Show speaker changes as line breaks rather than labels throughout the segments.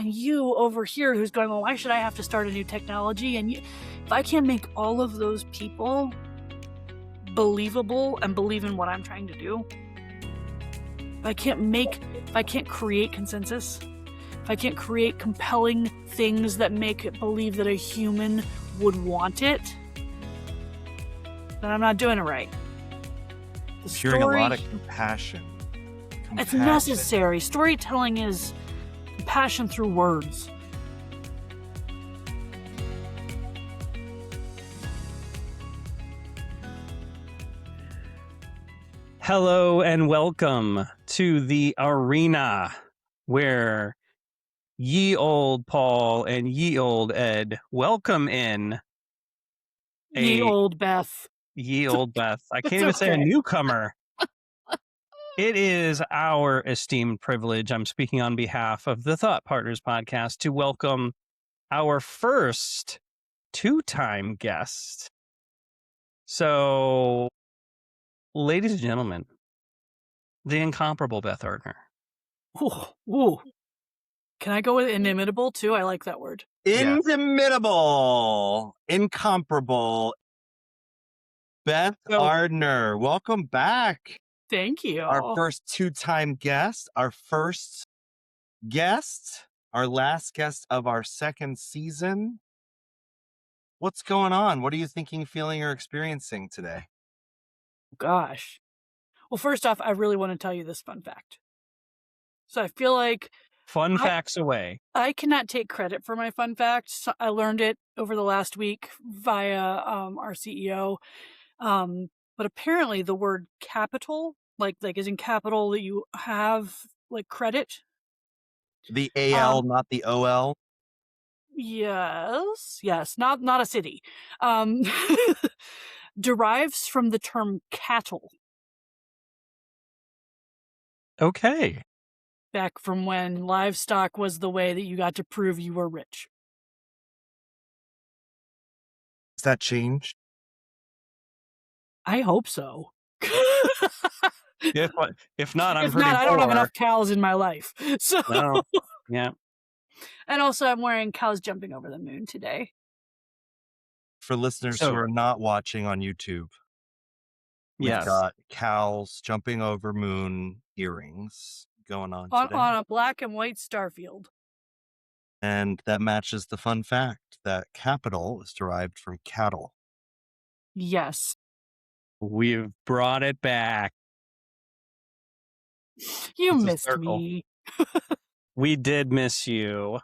and you over here who's going, well, why should I have to start a new technology? And if I can't make all of those people believable and believe in what I'm trying to do, if I can't create consensus, if I can't create compelling things that make it believe that a human would want it, then I'm not doing it right.
Hearing a lot of compassion.
It's necessary. Storytelling is passion through words.
Hello and welcome to the arena where ye old Paul and ye old Ed welcome in
Ye old Beth.
Ye old Beth. I can't even say a newcomer. It is our esteemed privilege. I'm speaking on behalf of the Thought Partners podcast to welcome our first two-time guest. So, ladies and gentlemen, the incomparable Beth Ardner.
Ooh. Can I go with inimitable too? I like that word.
Inimitable, incomparable. Beth Ardner, welcome back.
Thank you.
Our first two-time guest, our last guest of our second season. What's going on? What are you thinking, feeling, or experiencing today?
Gosh. Well, first off, I really want to tell you this fun fact. So I feel like
Fun facts away.
I cannot take credit for my fun facts. I learned it over the last week via our CEO. But apparently the word capital, like is in capital that you have like credit.
The AL, not the OL.
Yes, not a city. Derives from the term cattle.
Okay.
Back from when livestock was the way that you got to prove you were rich.
Has that changed?
I hope so.
If not, I'm
if
pretty
not, I don't
poor.
have enough cows in my life. So
No. Yeah.
And also I'm wearing cows jumping over the moon today.
For listeners who are not watching on YouTube, we've got cows jumping over moon earrings going on today.
On a black and white starfield.
And that matches the fun fact that capital is derived from cattle.
Yes.
We've brought it back.
You missed me.
We did miss you.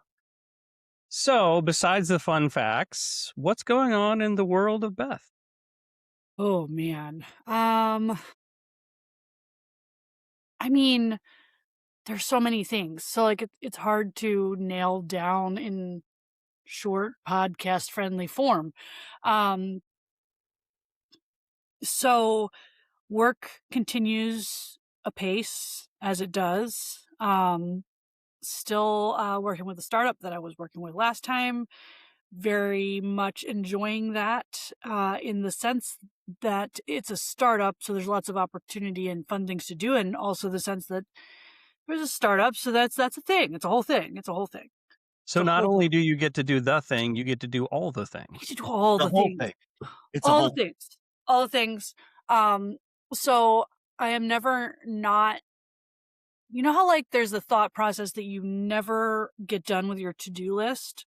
So, besides the fun facts, what's going on in the world of Beth?
Oh, man. I mean, there's so many things. So, like, it's hard to nail down in short podcast-friendly form. So work continues apace as it does. Still working with a startup that I was working with last time. Very much enjoying that in the sense that it's a startup, so there's lots of opportunity and fun things to do, and also the sense that there's a startup, so that's a thing. It's a whole thing.
So not only do you get to do the thing, you get to do all the things.
You get to do all the
whole
things.
thing. It's
all the things. So I am never not, you know how like there's the thought process that you never get done with your to-do list?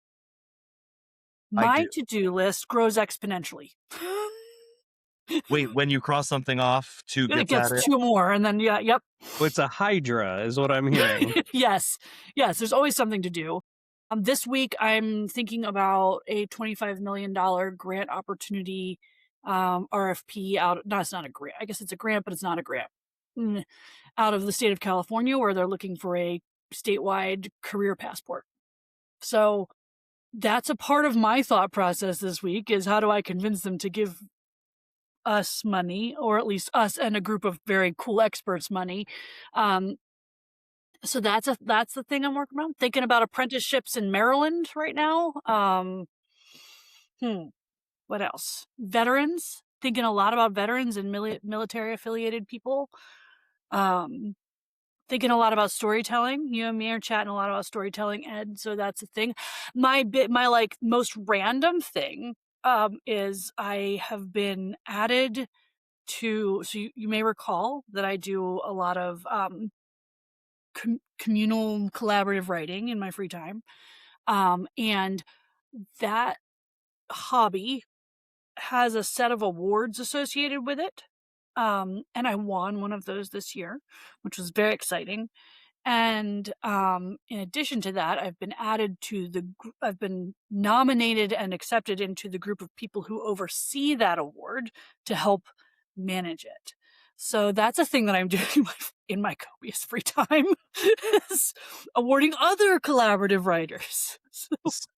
My to-do list grows exponentially.
Wait, when you cross something off,
it gets two more, and then yep.
Well, it's a hydra, is what I'm hearing.
Yes. There's always something to do. This week, I'm thinking about a $25 million grant opportunity RFP out. No, it's not a grant. I guess it's a grant, but it's not a grant. Out of the state of California, where they're looking for a statewide career passport. So that's a part of my thought process this week is how do I convince them to give us money, or at least us and a group of very cool experts money. So that's the thing I'm working on. I'm thinking about apprenticeships in Maryland right now. What else? Veterans. Thinking a lot about veterans and military affiliated people. thinking a lot about storytelling. You and me are chatting a lot about storytelling, Ed, so that's a thing. My like most random thing is I have been added to, so you may recall that I do a lot of communal collaborative writing in my free time. And that hobby has a set of awards associated with it. And I won one of those this year, which was very exciting. And in addition to that, I've been added to I've been nominated and accepted into the group of people who oversee that award to help manage it. So that's a thing that I'm doing in my copious free time, is awarding other collaborative writers.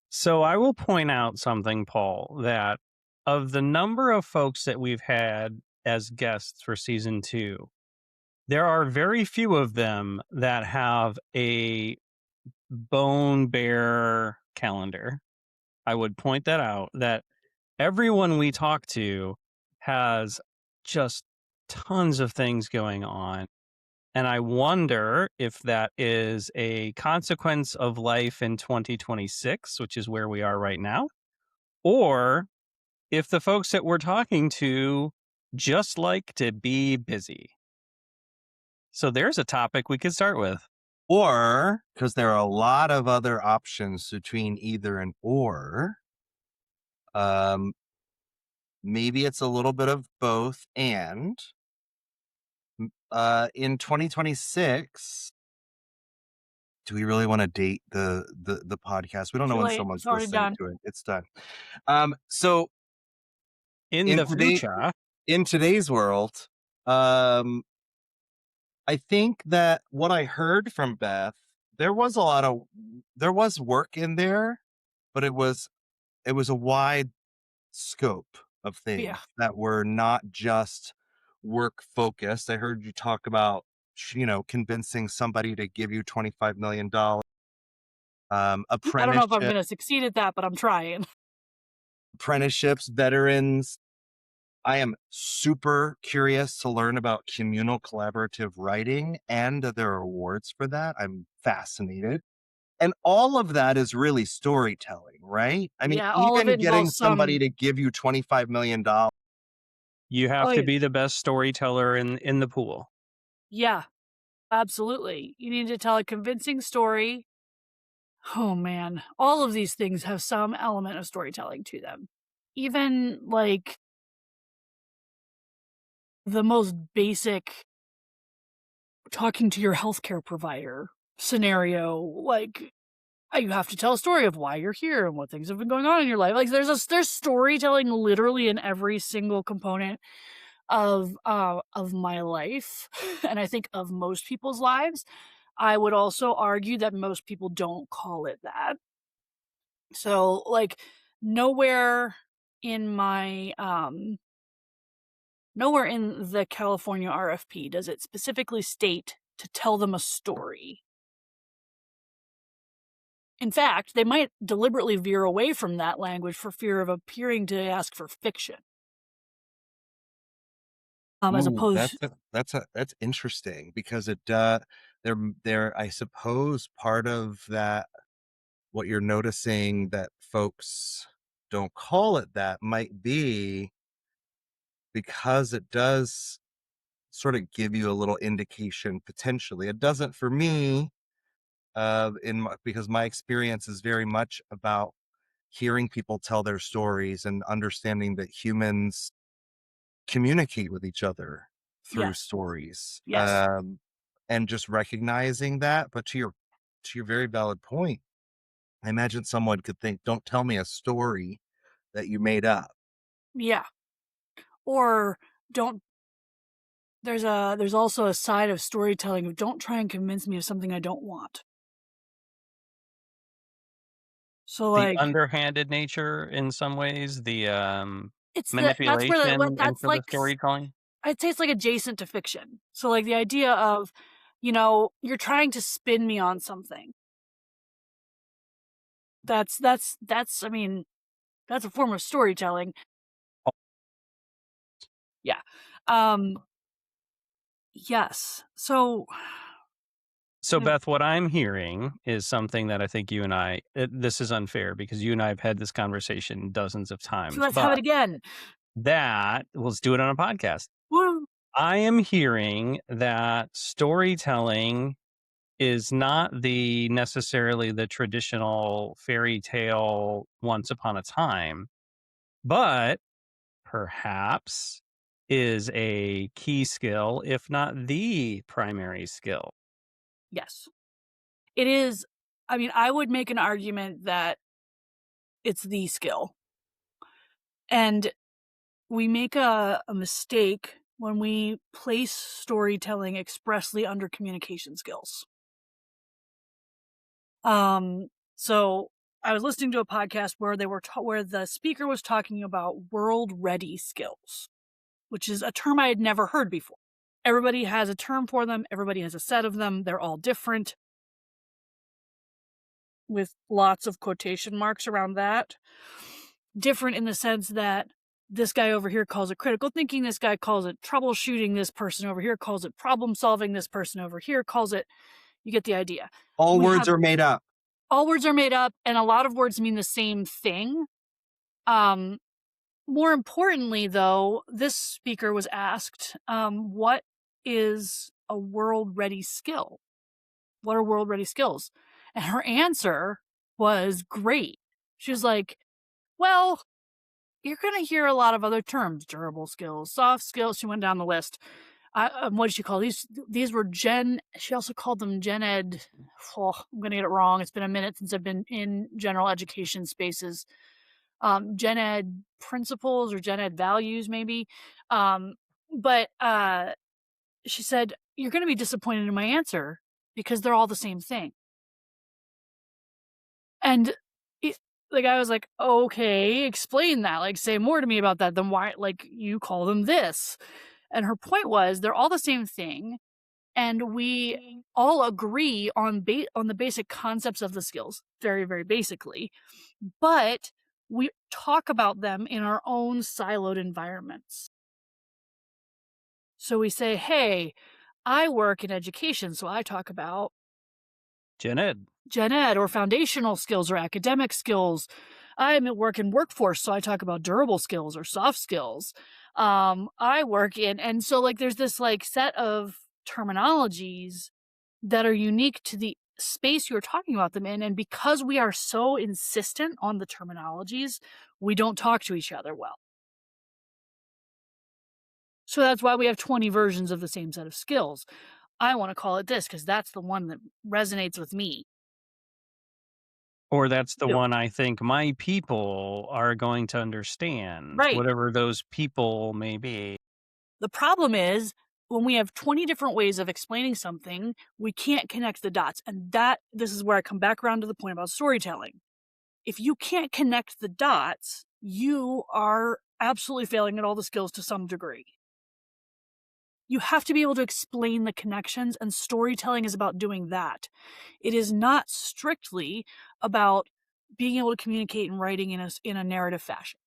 So I will point out something, Paul, that of the number of folks that we've had as guests for season 2, there are very few of them that have a bone bare calendar. I would point that out, that everyone we talk to has just tons of things going on. And I wonder if that is a consequence of life in 2026, which is where we are right now, or if the folks that we're talking to just like to be busy. So there's a topic we could start with.
Or, because there are a lot of other options between either and or, maybe it's a little bit of both. And in 2026, do we really want to date the podcast? We don't know when someone's listening to it. It's done. So
in the future,
in today's world, I think that what I heard from Beth, there was work in there, but it was a wide scope of things that were not just work focused. I heard you talk about, convincing somebody to give you $25 million.
I don't know if I'm going to succeed at that, but I'm trying.
Apprenticeships, veterans. I am super curious to learn about communal collaborative writing, and there are awards for that. I'm fascinated. And all of that is really storytelling, right? I mean, even getting somebody to give you $25 million.
You have to be the best storyteller in the pool.
Yeah, absolutely. You need to tell a convincing story. Oh man, all of these things have some element of storytelling to them. Even like the most basic talking to your healthcare provider scenario, like you have to tell a story of why you're here and what things have been going on in your life. Like there's storytelling literally in every single component of my life, and I think of most people's lives. I would also argue that most people don't call it that. So like nowhere in my nowhere in the California RFP does it specifically state to tell them a story. In fact, they might deliberately veer away from that language for fear of appearing to ask for fiction. As opposed,
that's interesting, because they're I suppose part of that, what you're noticing that folks don't call it that might be because it does sort of give you a little indication potentially. It doesn't for me, because my experience is very much about hearing people tell their stories and understanding that humans communicate with each other through stories. And just recognizing that. But to your very valid point, I imagine someone could think, don't tell me a story that you made up.
Yeah. Or there's also a side of storytelling of don't try and convince me of something I don't want. So like
the underhanded nature in some ways, the
it's
manipulation
that's like
storytelling.
I'd say it's like adjacent to fiction. So like the idea of, you're trying to spin me on something. That's I mean, that's a form of storytelling. Yeah. Yes. So
So, Beth, what I'm hearing is something that I think you and I, this is unfair because you and I have had this conversation dozens of times.
So let's have it again.
Let's do it on a podcast.
Woo.
I am hearing that storytelling is not necessarily the traditional fairy tale once upon a time, but perhaps is a key skill, if not the primary skill.
Yes. It is. I mean, I would make an argument that it's the skill. And we make a mistake when we place storytelling expressly under communication skills. So I was listening to a podcast where they were where the speaker was talking about world ready skills, which is a term I had never heard before. Everybody has a term for them. Everybody has a set of them. They're all different, with lots of quotation marks around that. Different in the sense that this guy over here calls it critical thinking, this guy calls it troubleshooting, this person over here calls it problem solving, this person over here calls it, you get the idea.
All words are made up.
All words are made up, and a lot of words mean the same thing. More importantly, though, this speaker was asked, what is a world-ready skill? What are world-ready skills? And her answer was great. She was like, well, you're going to hear a lot of other terms, durable skills, soft skills. She went down the list. What did she call these? These were she also called them gen ed. Oh, I'm going to get it wrong. It's been a minute since I've been in general education spaces. Gen ed principles or gen ed values, maybe. But she said, you're going to be disappointed in my answer because they're all the same thing. And the guy was like, okay, explain that. Like, say more to me about that. Then why, like, you call them this? And her point was, they're all the same thing. And we all agree on the basic concepts of the skills, very, very basically. But we talk about them in our own siloed environments. So we say, hey, I work in education, so I talk about
Gen ed
or foundational skills or academic skills. I'm at work in workforce, so I talk about durable skills or soft skills. I work in, and so like there's this like set of terminologies that are unique to the space you're talking about them in, and because we are so insistent on the terminologies, we don't talk to each other well. So that's why we have 20 versions of the same set of skills. I want to call it this because that's the one that resonates with me.
Or that's the one I think my people are going to understand,
right?
Whatever those people may be.
The problem is when we have 20 different ways of explaining something, we can't connect the dots. And this is where I come back around to the point about storytelling. If you can't connect the dots, you are absolutely failing at all the skills to some degree. You have to be able to explain the connections, and storytelling is about doing that. It is not strictly about being able to communicate in writing in a narrative fashion.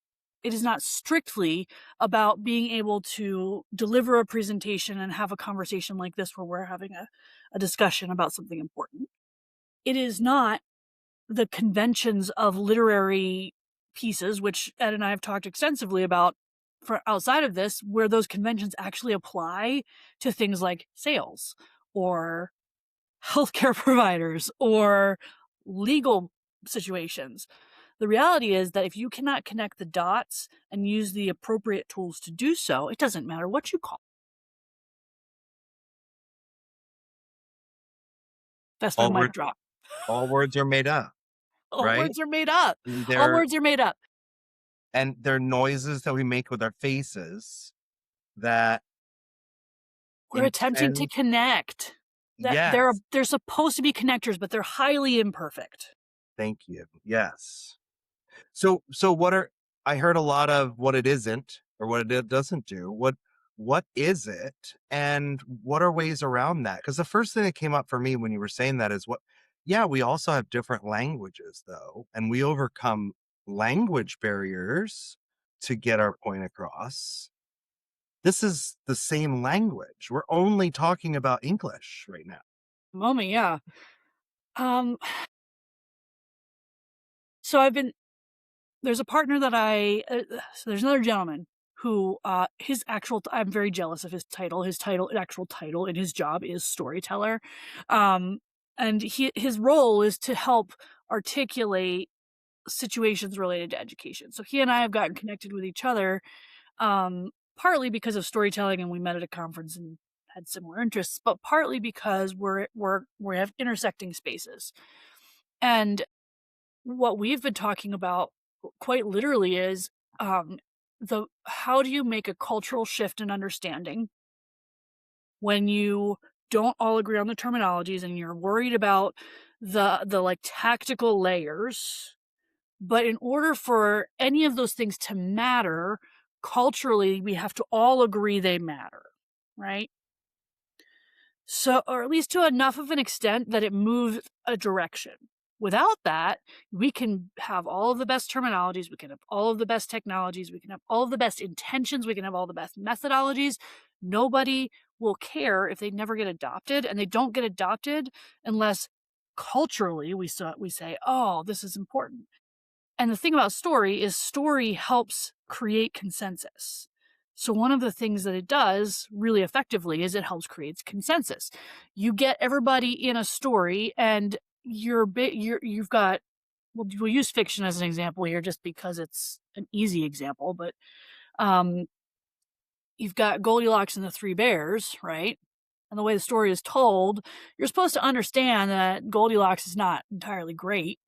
It is not strictly about being able to deliver a presentation and have a conversation like this where we're having a discussion about something important. It is not the conventions of literary pieces, which Ed and I have talked extensively about for outside of this, where those conventions actually apply to things like sales or healthcare providers or legal situations. The reality is that if you cannot connect the dots and use the appropriate tools to do so, it doesn't matter what you call it. That's my mic drop.
All words are made up.
All
right?
words are made up. All words are made up.
And they're noises that we make with our faces that
we're attempting to connect.
Yes.
They're supposed to be connectors, but they're highly imperfect.
Thank you. Yes. So I heard a lot of what it isn't or what it doesn't do. What is it, and what are ways around that? Because the first thing that came up for me when you were saying that is we also have different languages though, and we overcome language barriers to get our point across. This is the same language. We're only talking about English right now.
moment, yeah. Um, so there's a partner that so there's another gentleman who, I'm very jealous of his title. Actual title in his job is storyteller. Um, and his role is to help articulate situations related to education. So he and I have gotten connected with each other, partly because of storytelling, and we met at a conference and had similar interests, but partly because we have intersecting spaces. And what we've been talking about quite literally is the how do you make a cultural shift in understanding when you don't all agree on the terminologies and you're worried about the like tactical layers. But in order for any of those things to matter culturally, we have to all agree they matter, right? So, or at least to enough of an extent that it moves a direction. Without that, we can have all of the best terminologies, we can have all of the best technologies, we can have all of the best intentions, we can have all the best methodologies. Nobody will care if they never get adopted, and they don't get adopted unless culturally we say, oh, this is important. And the thing about story helps create consensus. So one of the things that it does really effectively is it helps create consensus. You get everybody in a story, and you've got, we'll use fiction as an example here just because it's an easy example, but you've got Goldilocks and the Three Bears, right? And the way the story is told, you're supposed to understand that Goldilocks is not entirely great.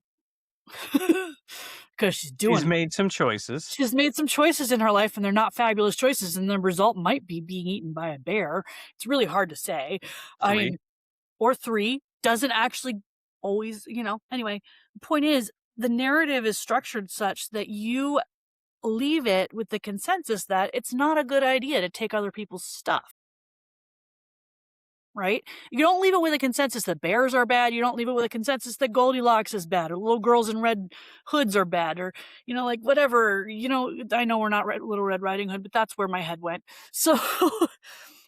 Because
she's made some choices.
She's made some choices in her life, and they're not fabulous choices, and the result might be being eaten by a bear. It's really hard to say. I mean, or three doesn't actually always, Anyway, the point is, the narrative is structured such that you leave it with the consensus that it's not a good idea to take other people's stuff. Right? You don't leave it with a consensus that bears are bad. You don't leave it with a consensus that Goldilocks is bad, or little girls in red hoods are bad, or, like whatever, I know we're not Little Red Riding Hood, but that's where my head went. So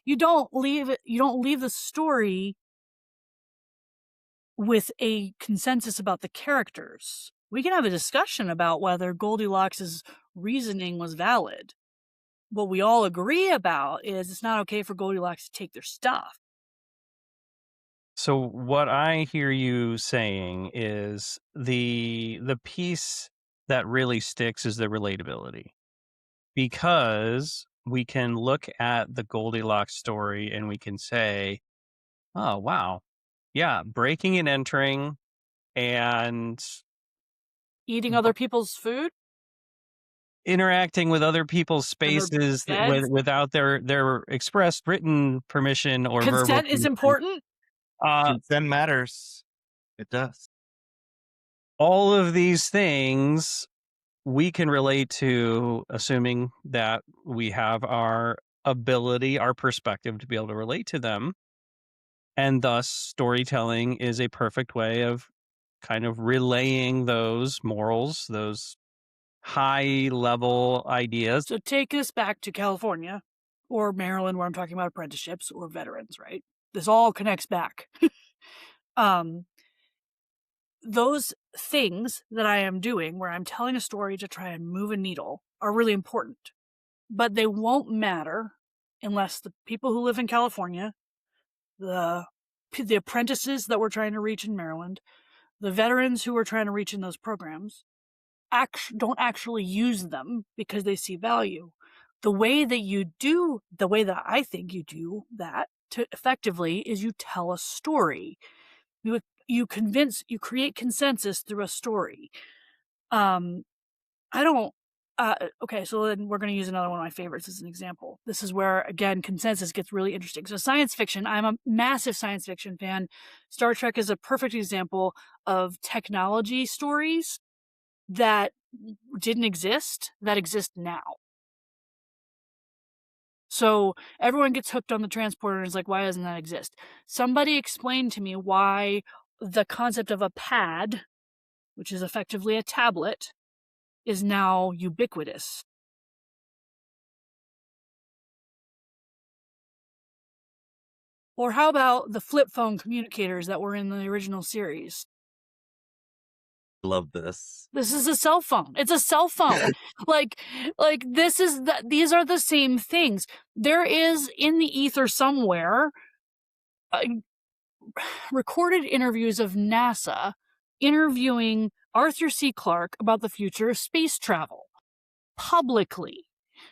you don't leave the story with a consensus about the characters. We can have a discussion about whether Goldilocks' reasoning was valid. What we all agree about is it's not okay for Goldilocks to take their stuff.
So what I hear you saying is the piece that really sticks is the relatability, because we can look at the Goldilocks story and we can say, oh, wow. Yeah. Breaking and entering and
eating other people's food,
interacting with other people's spaces without their expressed written permission or verbal
consent is important.
Consent matters. It does.
All of these things we can relate to, assuming that we have our ability, our perspective to be able to relate to them. And thus, storytelling is a perfect way of kind of relaying those morals, those high level ideas.
So take us back to California or Maryland, where I'm talking about apprenticeships or veterans, right? This all connects back. Those things that I am doing, where I'm telling a story to try and move a needle, are really important, but they won't matter unless the people who live in California, the apprentices that we're trying to reach in Maryland, the veterans who we're trying to reach in those programs, don't actually use them because they see value. The way that I think you do that to effectively is you tell a story. You create consensus through a story. Okay, so then we're going to use another one of my favorites as an example. This is where, again, consensus gets really interesting. So science fiction, I'm a massive science fiction fan. Star Trek is a perfect example of technology stories that didn't exist, that exist now. So everyone gets hooked on the transporter and is like, why doesn't that exist? Somebody explained to me why the concept of a pad, which is effectively a tablet, is now ubiquitous. Or how about the flip phone communicators that were in the original series?
Love this.
This is a cell phone. It's a cell phone. like these are the same things. There is in the ether somewhere uh, recorded interviews of NASA interviewing Arthur C. Clarke about the future of space travel publicly.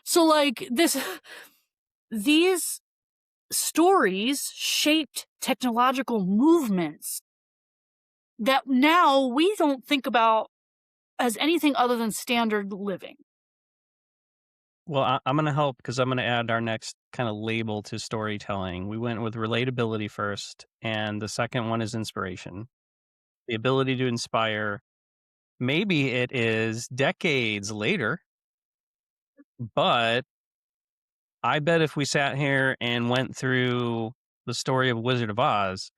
So like these stories shaped technological movements that now we don't think about as anything other than standard living.
Well, I'm going to help because I'm going to add our next kind of label to storytelling. We went with relatability first, and the second one is inspiration. The ability to inspire. Maybe it is decades later, but I bet if we sat here and went through the story of Wizard of Oz,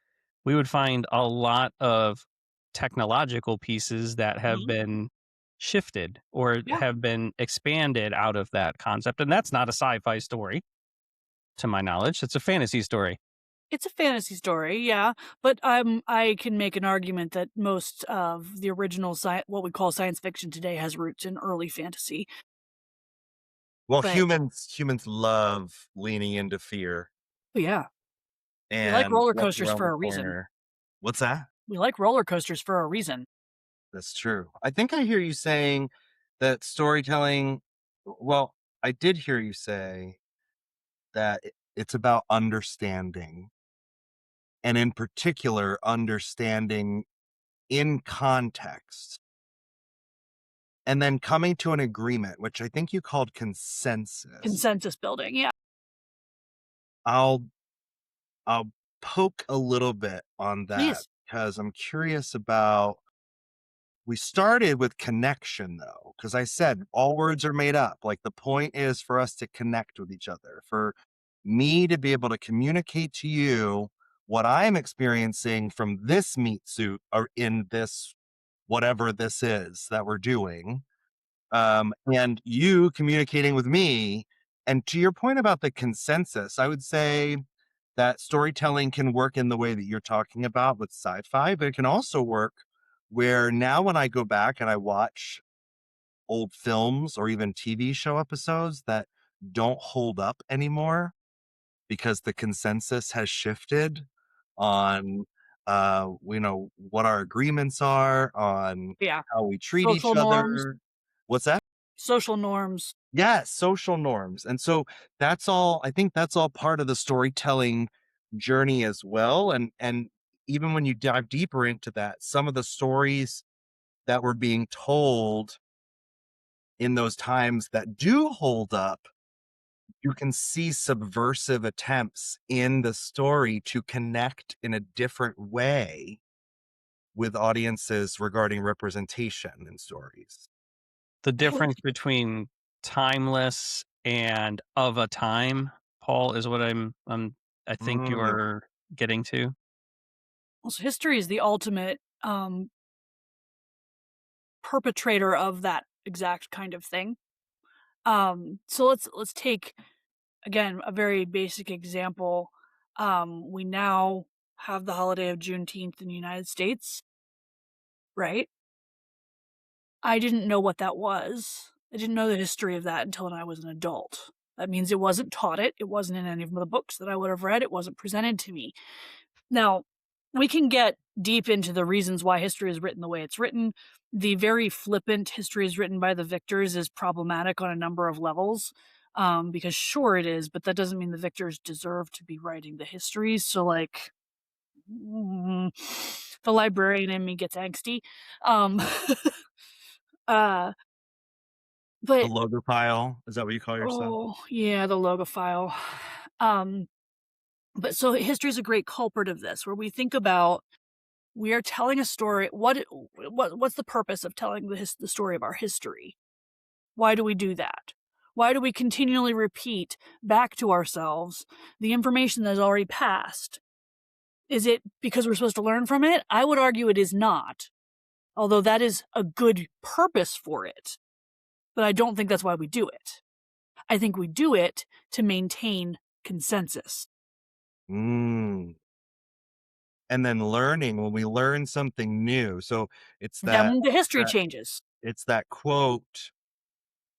we would find a lot of technological pieces that have been shifted or
Yeah.
have been expanded out of that concept. And that's not a sci-fi story, to my knowledge. It's a fantasy story.
It's a fantasy story, yeah, but I can make an argument that most of the original what we call science fiction today has roots in early fantasy.
Well,
But
humans love leaning into fear
yeah, we like
and
roller
what's
coasters
around
for
the
a reason.
corner. What's that?
We like roller coasters for a reason.
That's true. I think I hear you saying that storytelling, well, I did hear you say that it's about understanding, and in particular, understanding in context, and then coming to an agreement, which I think you called consensus.
Consensus building, yeah.
I'll I'll poke a little bit on that
Please.
because I'm curious about. We started with connection though, because I said all words are made up. Like the point is for us to connect with each other, for me to be able to communicate to you what I'm experiencing from this meat suit or in this whatever this is that we're doing. And you communicating with me. And to your point about the consensus, I would say that storytelling can work in the way that you're talking about with sci-fi, but it can also work where now when I go back and I watch old films or even TV show episodes that don't hold up anymore because the consensus has shifted on what our agreements are, on
Yeah.
how we treat each
Social norms.
other. What's that?
Social norms.
Yes, social norms. And so I think that's all part of the storytelling journey as well. And even when you dive deeper into that, some of the stories that were being told in those times that do hold up, you can see subversive attempts in the story to connect in a different way with audiences regarding representation in stories.
The difference between timeless and of a time, Paul, is what I think
Mm,
you're getting to.
Well, so history is the ultimate perpetrator of that exact kind of thing. So let's take again a very basic example. We now have the holiday of Juneteenth in the United States, right? I didn't know what that was. I didn't know the history of that until I was an adult. That means it wasn't taught it. It wasn't in any of the books that I would have read. It wasn't presented to me. Now, we can get deep into the reasons why history is written the way it's written. The very flippant history is written by the victors is problematic on a number of levels. Because sure it is, but that doesn't mean the victors deserve to be writing the histories. So like the librarian in me gets angsty. Um,
the
but
logo file, is that what you call yourself?
oh yeah, the logophile. Um, but so history is a great culprit of this, where we think about we are telling a story. What's the purpose of telling the story of our history? Why do we do that? Why do we continually repeat back to ourselves the information that has already passed? Is it because we're supposed to learn from it? I would argue it is not, although that is a good purpose for it. But I don't think that's why we do it. I think we do it to maintain consensus.
Mm. And then learning, when we learn something new. So it's that
Then the history
that
changes.
it's that quote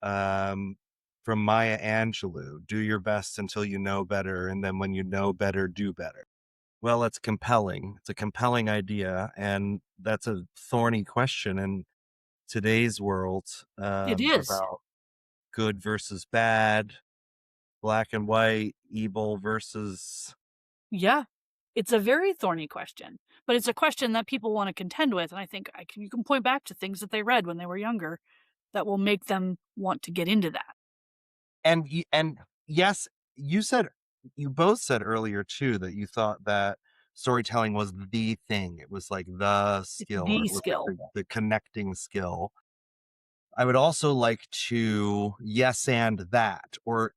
um from Maya Angelou, do your best until you know better, and then when you know better, do better. Well, it's compelling. It's a compelling idea, and that's a thorny question in today's world,
It is.
about good versus bad, black and white, evil versus.
Yeah. It's a very thorny question, but it's a question that people want to contend with. And I think you can point back to things that they read when they were younger that will make them want to get into that.
And yes, you both said earlier too that you thought that storytelling was the thing. It was like the
It's
skill, or
the
it was like
skill.
the connecting skill. I would also like to yes and that, or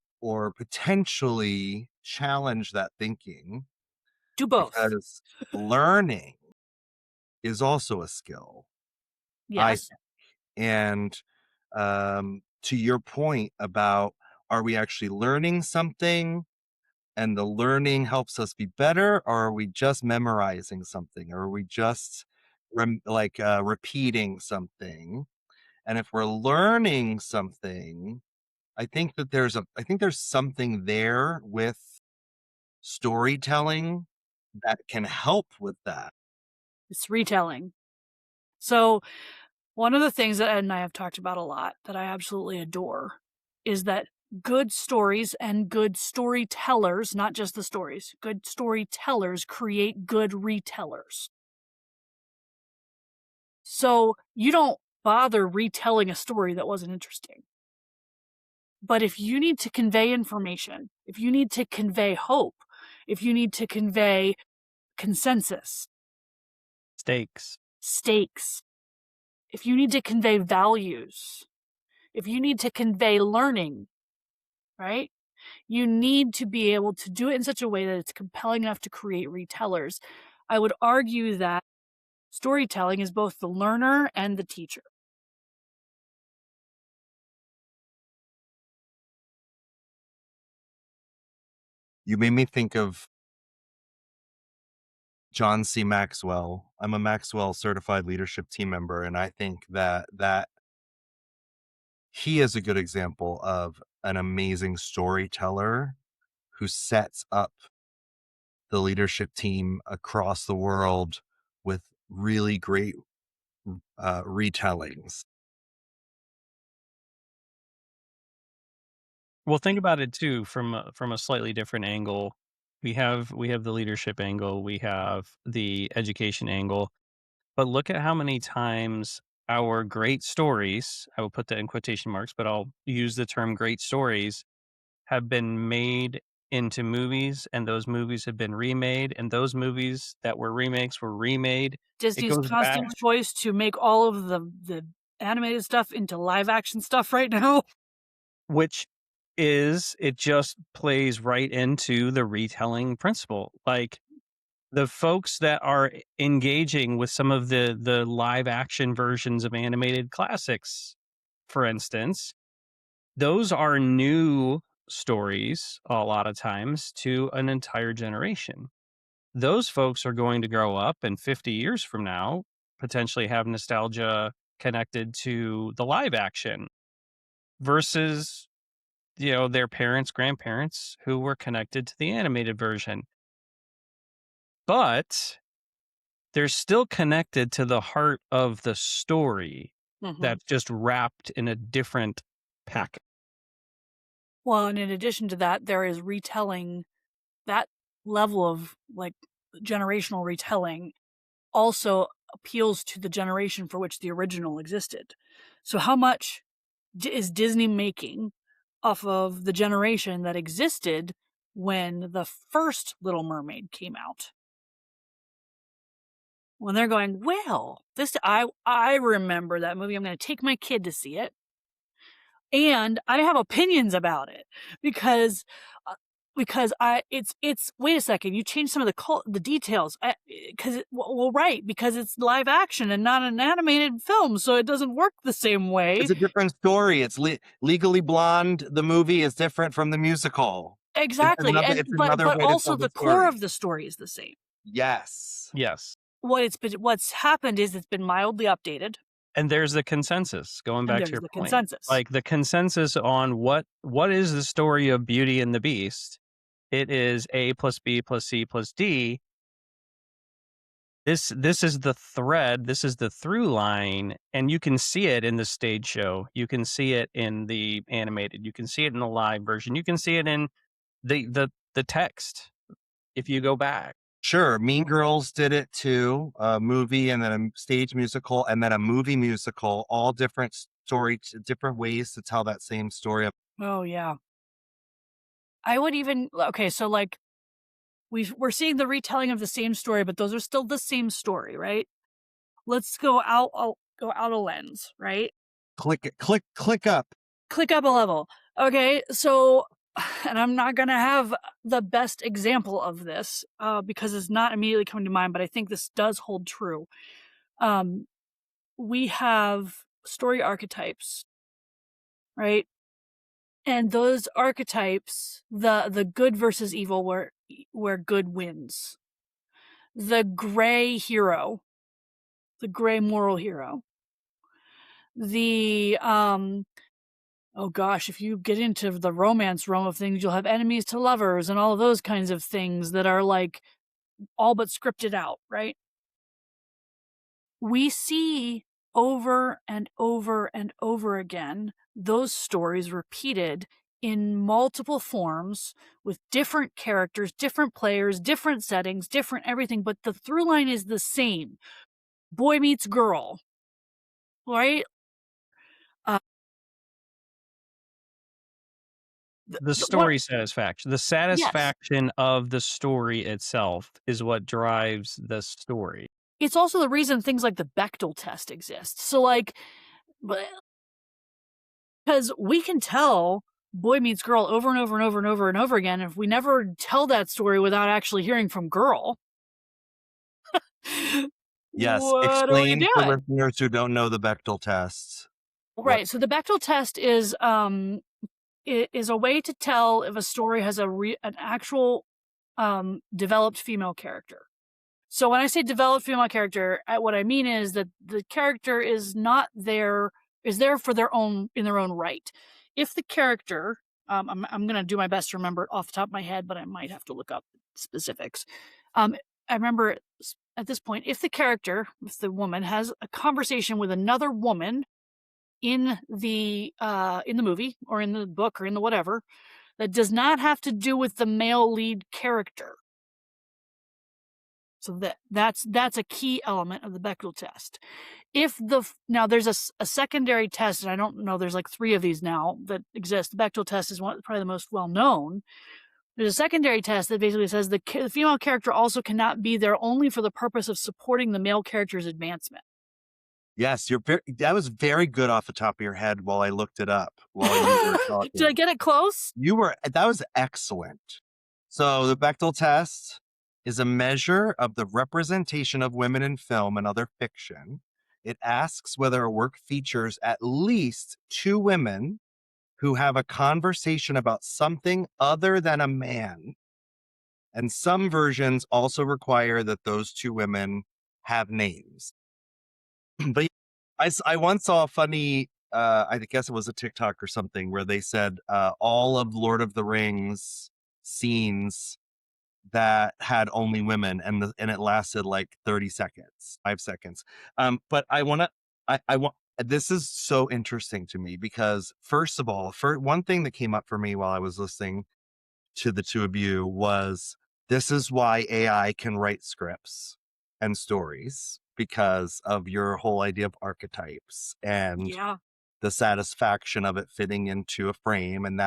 potentially challenge that thinking,
Do both.
because learning is also a skill, I
Yes.
think. And to your point about, are we actually learning something and the learning helps us be better, or are we just memorizing something, or are we just repeating something? And if we're learning something, I think there's something there with storytelling that can help with that.
It's retelling. So one of the things that Ed and I have talked about a lot that I absolutely adore is that good stories and good storytellers, not just the stories, good storytellers create good retellers. So you don't bother retelling a story that wasn't interesting. But if you need to convey information, if you need to convey hope, if you need to convey consensus, stakes, if you need to convey values, if you need to convey learning, right? You need to be able to do it in such a way that it's compelling enough to create retellers. I would argue that storytelling is both the learner and the teacher.
You made me think of John C. Maxwell. I'm a Maxwell certified leadership team member, and I think that he is a good example of an amazing storyteller who sets up the leadership team across the world with really great retellings.
Well, think about it too from a slightly different angle. We have the leadership angle, we have the education angle, but look at how many times our great stories, I will put that in quotation marks, but I'll use the term great stories, have been made into movies, and those movies have been remade, and those movies that were remakes were remade. It
Disney's
goes back,
constant choice to make all of the animated stuff into live action stuff right now.
which is it just plays right into the retelling principle. Like the folks that are engaging with some of the live action versions of animated classics, for instance, those are new stories a lot of times to an entire generation. Those folks are going to grow up and 50 years from now potentially have nostalgia connected to the live action versus their parents, grandparents who were connected to the animated version. But they're still connected to the heart of the story
Mhm.
that's just wrapped in a different pack.
Well, and in addition to that, there is retelling. That level of like generational retelling also appeals to the generation for which the original existed. So how much is Disney making off of the generation that existed when the first Little Mermaid came out? When they're going, well, this I remember that movie. I'm going to take my kid to see it, and I have opinions about it because uh, it's wait a second, you changed some of the details because well, right, because it's live action and not an animated film, so it doesn't work the same way.
It's a different story. It's Legally Blonde. The movie is different from the musical.
Exactly,
It's another
but
way to
also
tell the
the core
story.
of the story is the same.
Yes.
Yes.
What's happened is it's been mildly updated,
And there's the consensus, going
and
back to
there's
your
the
point.
consensus.
Like the consensus on what is the story of Beauty and the Beast? It is A plus B plus C plus D. This is the thread, this is the through line, and you can see it in the stage show. You can see it in the animated. You can see it in the live version. You can see it in the text if you go back.
Sure. Mean Girls did it too. A movie and then a stage musical and then a movie musical, all different different ways to tell that same story.
Oh, yeah. I would even okay, so, like, we're seeing the retelling of the same story, but those are still the same story, right? Let's go out a lens, right?
Click it, click up.
Click up a level. Okay, so and I'm not gonna have the best example of this, because it's not immediately coming to mind, but I think this does hold true. Um, we have story archetypes, right? And those archetypes, the good versus evil, where good wins. The gray hero, the gray moral hero. The oh gosh, if you get into the romance realm of things, you'll have enemies to lovers and all of those kinds of things that are like all but scripted out, right? We see over and over and over again those stories repeated in multiple forms with different characters, different players, different settings, different everything, but the through line is the same. Boy meets girl, right? Uh,
The
what?
story satisfaction, the
Yes.
satisfaction of the story itself is what drives the story.
It's also the reason things like the Bechdel test exist. So, like, because we can tell boy meets girl over and over and over and over and over again. If we never tell that story without actually hearing from girl,
Yes.
what are we
Explain for
doing?
listeners who don't know the Bechdel tests. What
Right. So the Bechdel test is a way to tell if a story has an actual developed female character. So when I say developed female character, what I mean is that the character is there for in their own right. If the character, I'm going to do my best to remember it off the top of my head, but I might have to look up specifics. I remember at this point, if the woman has a conversation with another woman in the movie or in the book or in the whatever, that does not have to do with the male lead character. So that's a key element of the Bechdel test. Now there's a secondary test, and I don't know, there's like 3 of these now that exist. The Bechdel test is probably the most well known. There's a secondary test that basically says the female character also cannot be there only for the purpose of supporting the male character's advancement.
Yes, that was very good off the top of your head while I looked it up while you were talking.
Did I get it close?
That was excellent. So the Bechdel test is a measure of the representation of women in film and other fiction. It asks whether a work features at least 2 women who have a conversation about something other than a man. And some versions also require that those 2 women have names. But I once saw a funny, I guess it was a TikTok or something, where they said all of Lord of the Rings scenes that had only women, and it lasted like 30 seconds, 5 seconds. But I want this is so interesting to me because, first of all, one thing that came up for me while I was listening to the 2 of you was, this is why AI can write scripts and stories, because of your whole idea of archetypes and
Yeah.
the satisfaction of it fitting into a frame. And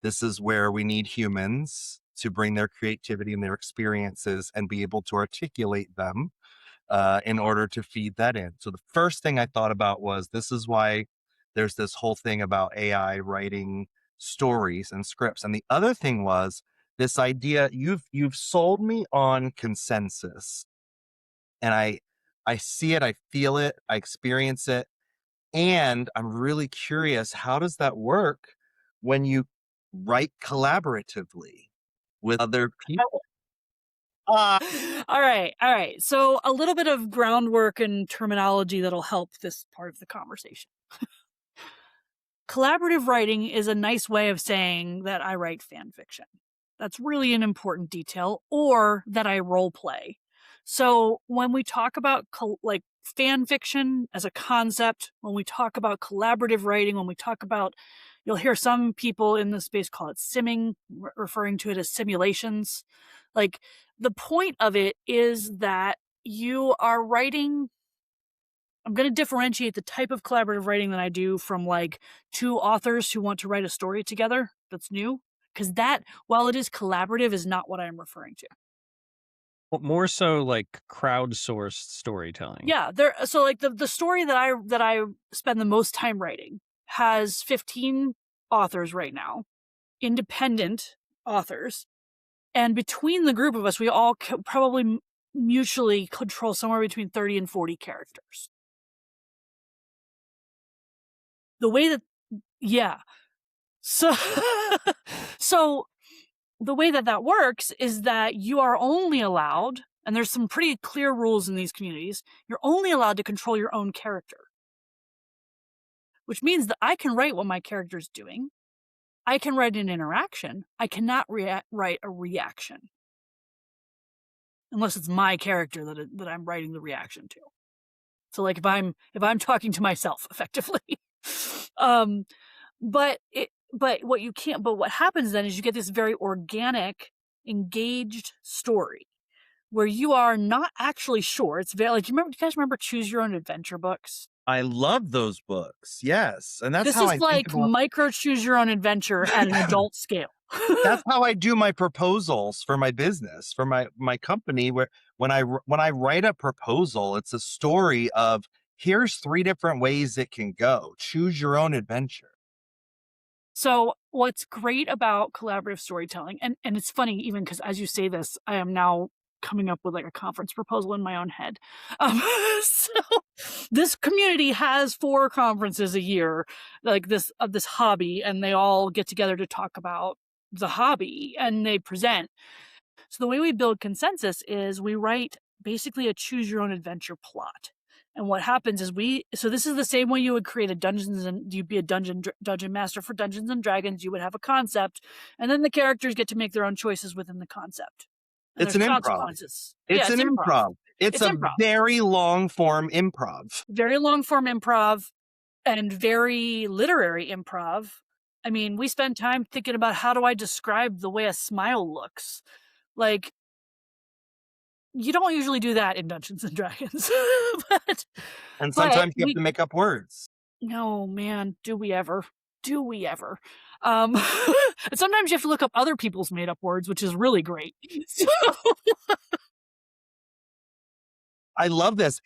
this is where we need humans to bring their creativity and their experiences and be able to articulate them in order to feed that in. So the first thing I thought about was, this is why there's this whole thing about AI writing stories and scripts. And the other thing was this idea, you've sold me on consensus. And I see it, I feel it, I experience it. And I'm really curious, how does that work when you write collaboratively with other people.
All right. All right. So a little bit of groundwork and terminology that'll help this part of the conversation. Collaborative writing is a nice way of saying that I write fan fiction. That's really an important detail, or that I role play. So when we talk about like fan fiction as a concept, when we talk about collaborative writing, when we talk about, you'll hear some people in the space call it simming, referring to it as simulations. Like, the point of it is that you are writing. I'm going to differentiate the type of collaborative writing that I do from like two authors who want to write a story together that's new. Because that, while it is collaborative, is not what I'm referring to.
Well, more so like crowdsourced storytelling.
Yeah, so like the story that I spend the most time writing has 15 authors right now, independent authors, and between the group of us, we all probably mutually control somewhere between 30 and 40 characters. The way that, yeah, so so the way that works is that you are only allowed, and there's some pretty clear rules in these communities, you're only allowed to control your own character. Which means that I can write what my character's doing. I can write an interaction. I cannot write a reaction. Unless it's my character that I'm writing the reaction to. So like if I'm talking to myself effectively. But what happens then is you get this very organic, engaged story where you are not actually sure. It's very like, you guys remember Choose Your Own Adventure books?
I love those books. Yes. And that's
This
how
is
I think
like
about
micro Choose Your Own Adventure at an adult scale.
that's how I do my proposals for my business, for my company, where when I write a proposal, it's a story of here's 3 different ways it can go. Choose your own adventure.
So what's great about collaborative storytelling, and it's funny even because as you say this, I am now coming up with like a conference proposal in my own head. So this community has 4 conferences a year, like this of this hobby, and they all get together to talk about the hobby and they present. So the way we build consensus is we write basically a choose your own adventure plot. And what happens is so this is the same way you would create a you'd be a dungeon master for Dungeons and Dragons. You would have a concept, and then the characters get to make their own choices within the concept. And
It's
there's
an improv.
consequences.
It's an improv. It's a
improv.
very long form improv.
Very long form improv and very literary improv. I mean, we spend time thinking about how do I describe the way a smile looks. Like, you don't usually do that in Dungeons and Dragons.
And sometimes you have to make up words.
No, man, do we ever? Do we ever? And sometimes you have to look up other people's made up words, which is really great.
I love this.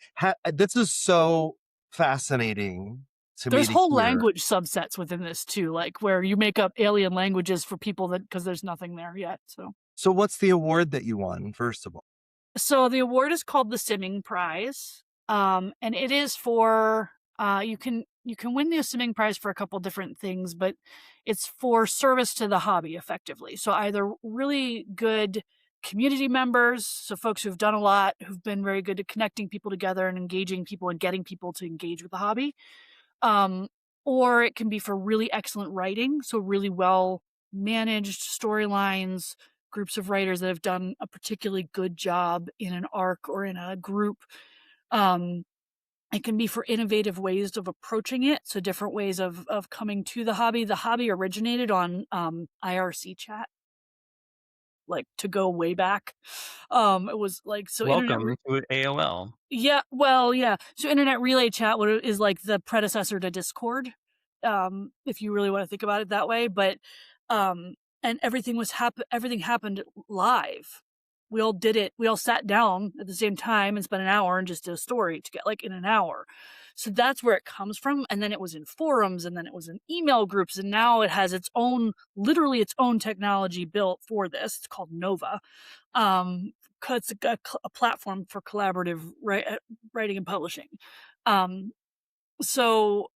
This is so fascinating to me.
There's whole language subsets within this too, like where you make up alien languages for people because there's nothing there yet.
So what's the award that you won, first of all?
So the award is called the Simming Prize, and it is for you can win the Simming Prize for a couple different things, but it's for service to the hobby effectively. So either really good community members, so folks who've done a lot, who've been very good at connecting people together and engaging people and getting people to engage with the hobby, or it can be for really excellent writing, so really well managed storylines, groups of writers that have done a particularly good job in an arc or in a group. It can be for innovative ways of approaching it, so different ways of coming to the hobby. The hobby originated on IRC chat, like to go way back. It was like so.
Welcome to AOL.
Yeah, well, yeah. So Internet Relay Chat is like the predecessor to Discord, if you really want to think about it that way. But and everything happened live. We all did it. We all sat down at the same time and spent an hour and just did a story to get like in an hour. So that's where it comes from. And then it was in forums, and then it was in email groups, and now it has literally its own technology built for this. It's called Nova. It's a platform for collaborative writing and publishing. So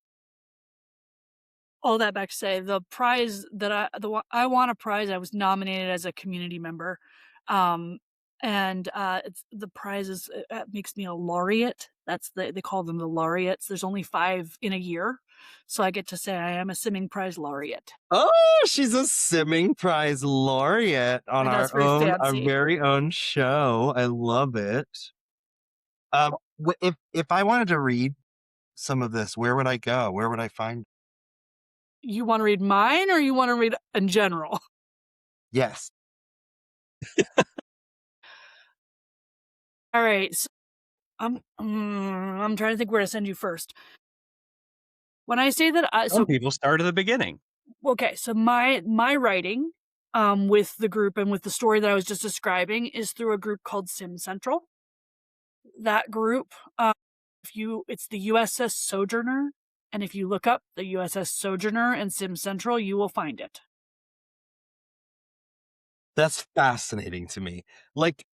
all that back to say, the prize that I won a prize. I was nominated as a community member, um, and it's the prize is makes me a laureate. They call them the laureates. There's only 5 in a year, so I get to say I am a Simming Prize Laureate.
Oh, she's a Simming Prize Laureate on
That's
our
very fancy.
very own show. I love it. If I wanted to read some of this, where would I go? Where would I find?
You want to read mine, or you want to read in general?
Yes.
All right. So I'm trying to think where to send you first. When I say that,
Some people start at the beginning.
Okay, so my writing, with the group and with the story that I was just describing is through a group called Sim Central. That group, it's the USS Sojourner, and if you look up the USS Sojourner and Sim Central, you will find it.
That's fascinating to me. Like,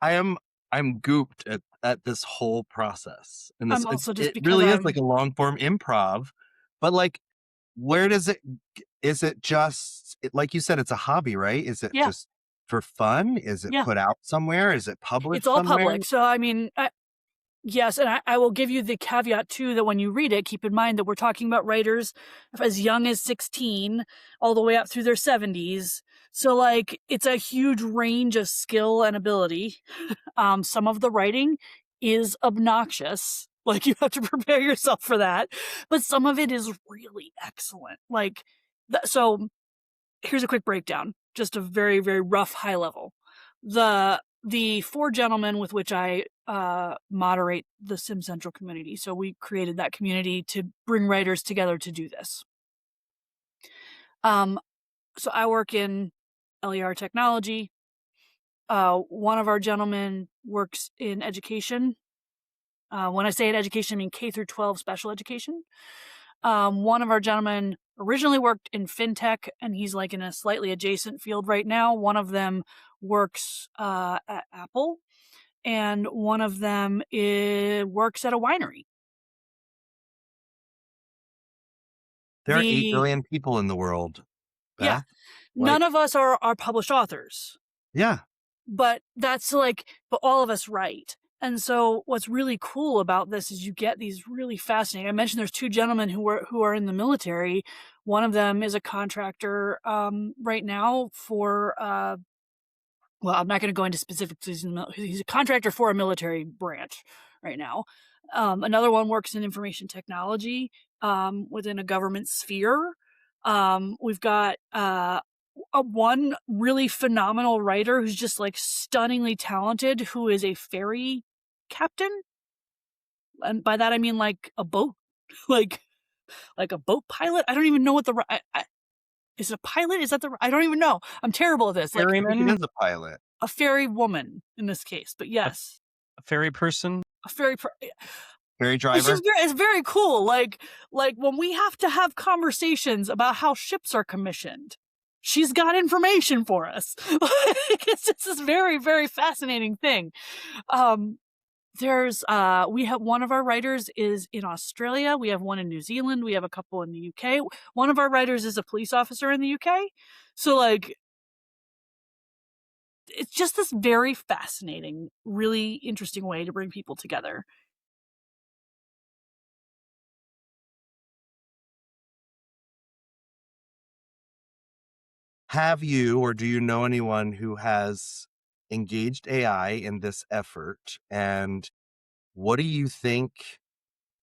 I'm gooped at this whole process, and
I'm also just
it
because
really is like a long form improv. But like, where does it? Is it just like you said? It's a hobby, right? Is it
Yeah.
just for fun? Is it
Yeah.
put out somewhere? Is it published?
It's all
somewhere?
public. So I mean, yes, and I will give you the caveat too that when you read it, keep in mind that we're talking about writers as young as 16 all the way up through their 70s. So like it's a huge range of skill and ability. Some of the writing is obnoxious. Like you have to prepare yourself for that. But some of it is really excellent. Like so here's a quick breakdown, just a very, very rough high level. The 4 gentlemen with which I moderate the Sim Central community. So we created that community to bring writers together to do this. So I work in LER technology. One of our gentlemen works in education. When I say in education, I mean K through 12 special education. One of our gentlemen originally worked in fintech, and he's like in a slightly adjacent field right now. One of them works at Apple, and one of them works at a winery.
There are 8 billion people in the world. Beth.
Yeah, none of us are published authors.
Yeah,
but but all of us write. And so what's really cool about this is you get these really fascinating. I mentioned there's 2 gentlemen who are in the military. One of them is a contractor right now for well, I'm not going to go into specifics. He's a contractor for a military branch right now. Another one works in information technology within a government sphere. We've got one really phenomenal writer who's just like stunningly talented, who is a ferry captain. And by that I mean like a boat, like a boat pilot. I don't even know what is it a pilot? Is that I don't even know. I'm terrible at this.
Ferryman?
Like, it is a pilot.
A ferry woman in this case, but yes.
A ferry person?
A ferry
driver.
It's very cool. Like when we have to have conversations about how ships are commissioned, she's got information for us. It's just this very, very fascinating thing. We have one of our writers is in Australia. We have one in New Zealand. We have a couple in the UK. One of our writers is a police officer in the UK. So like, it's just this very fascinating, really interesting way to bring people together.
Have you or do you know anyone who has engaged AI in this effort? And what do you think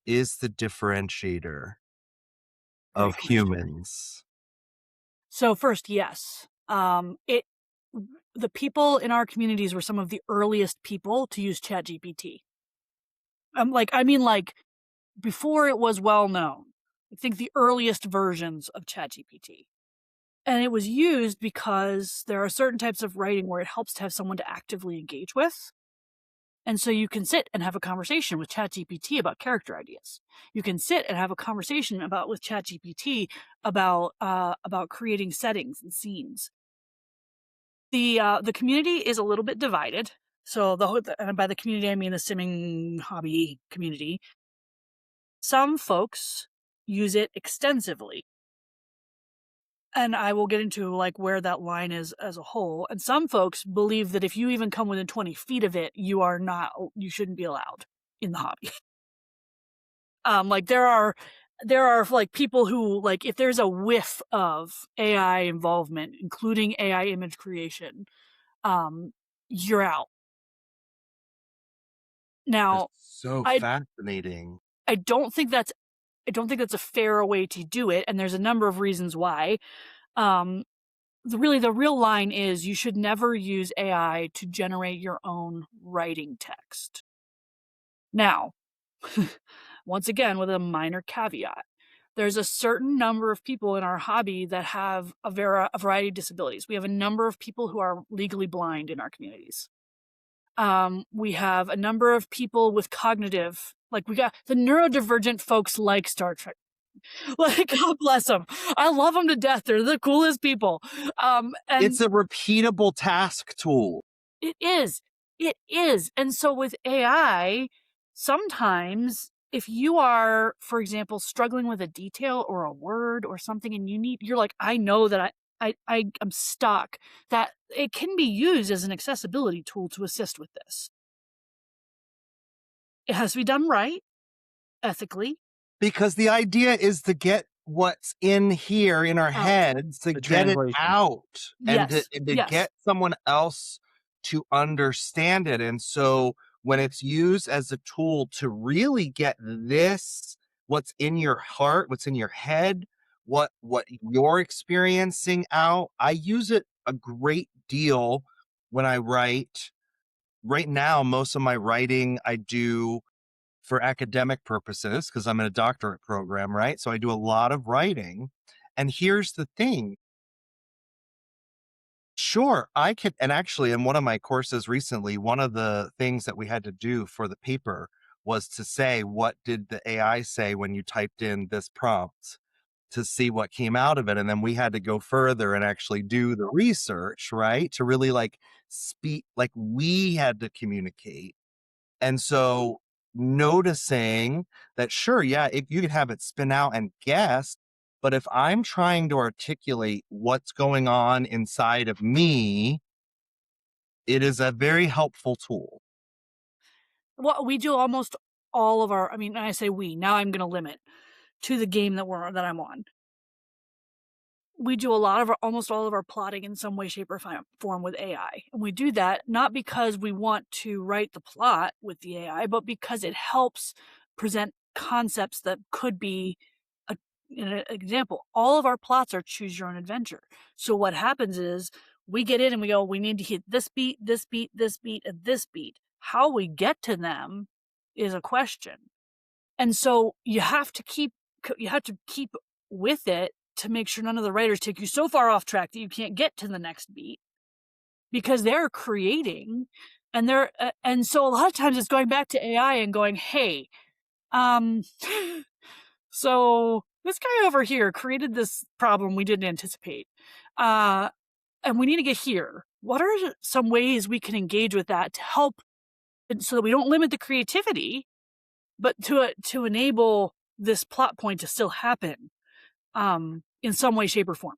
is the differentiator of humans?
So first, yes. The people in our communities were some of the earliest people to use ChatGPT. I mean before it was well known. I think the earliest versions of ChatGPT. And it was used because there are certain types of writing where it helps to have someone to actively engage with. And so you can sit and have a conversation with ChatGPT about character ideas. You can sit and have a conversation with ChatGPT about creating settings and scenes. The community is a little bit divided. So and by the community I mean the simming hobby community. Some folks use it extensively. And I will get into like where that line is as a whole. And some folks believe that if you even come within 20 feet of it, you shouldn't be allowed in the hobby. Like there are like people who, like, if there's a whiff of AI involvement, including AI image creation, you're out.
That's
Now,
so
I
fascinating.
I don't think that's a fair way to do it, and there's a number of reasons why. Um, the real line is you should never use AI to generate your own writing text. Now, once again, with a minor caveat, there's a certain number of people in our hobby that have a variety of disabilities. We have a number of people who are legally blind in our communities. We have a number of people with cognitive, like we got the neurodivergent folks like Star Trek. Like, God bless them. I love them to death. They're the coolest people. And
It's a repeatable task tool.
it is. It is. And so with AI, sometimes if you are, for example, struggling with a detail or a word or something and you're like, I know that I'm stuck, that it can be used as an accessibility tool to assist with this. It has to be done right, ethically.
Because the idea is to get what's in here in our
Out.
heads, to
The
get it
translation.
out and
Yes.
to get someone else to understand it. And so when it's used as a tool to really get this, what's in your heart, what's in your head, what you're experiencing out, I use it a great deal when I write. Right now, most of my writing I do for academic purposes because I'm in a doctorate program, right? So I do a lot of writing. And here's the thing. Sure, I could, and actually in one of my courses recently, one of the things that we had to do for the paper was to say, what did the AI say when you typed in this prompt, to see what came out of it? And then we had to go further and actually do the research, right? To really like speak, like we had to communicate. And so noticing that, sure, yeah, you could have it spin out and guess, but if I'm trying to articulate what's going on inside of me, it is a very helpful tool.
Well, we do almost all of our, I mean, I say we, now I'm going to limit to the game that I'm on. We do almost all of our plotting in some way, shape, or form with AI. And we do that not because we want to write the plot with the AI, but because it helps present concepts that could be an example. All of our plots are choose your own adventure. So what happens is we get in and we go, we need to hit this beat, this beat, this beat, and this beat. How we get to them is a question. And so you have to keep with it to make sure none of the writers take you so far off track that you can't get to the next beat, because they're creating and and so a lot of times it's going back to AI and going, hey, so this guy over here created this problem we didn't anticipate. And we need to get here. What are some ways we can engage with that to help so that we don't limit the creativity, but to enable this plot point to still happen in some way, shape, or form.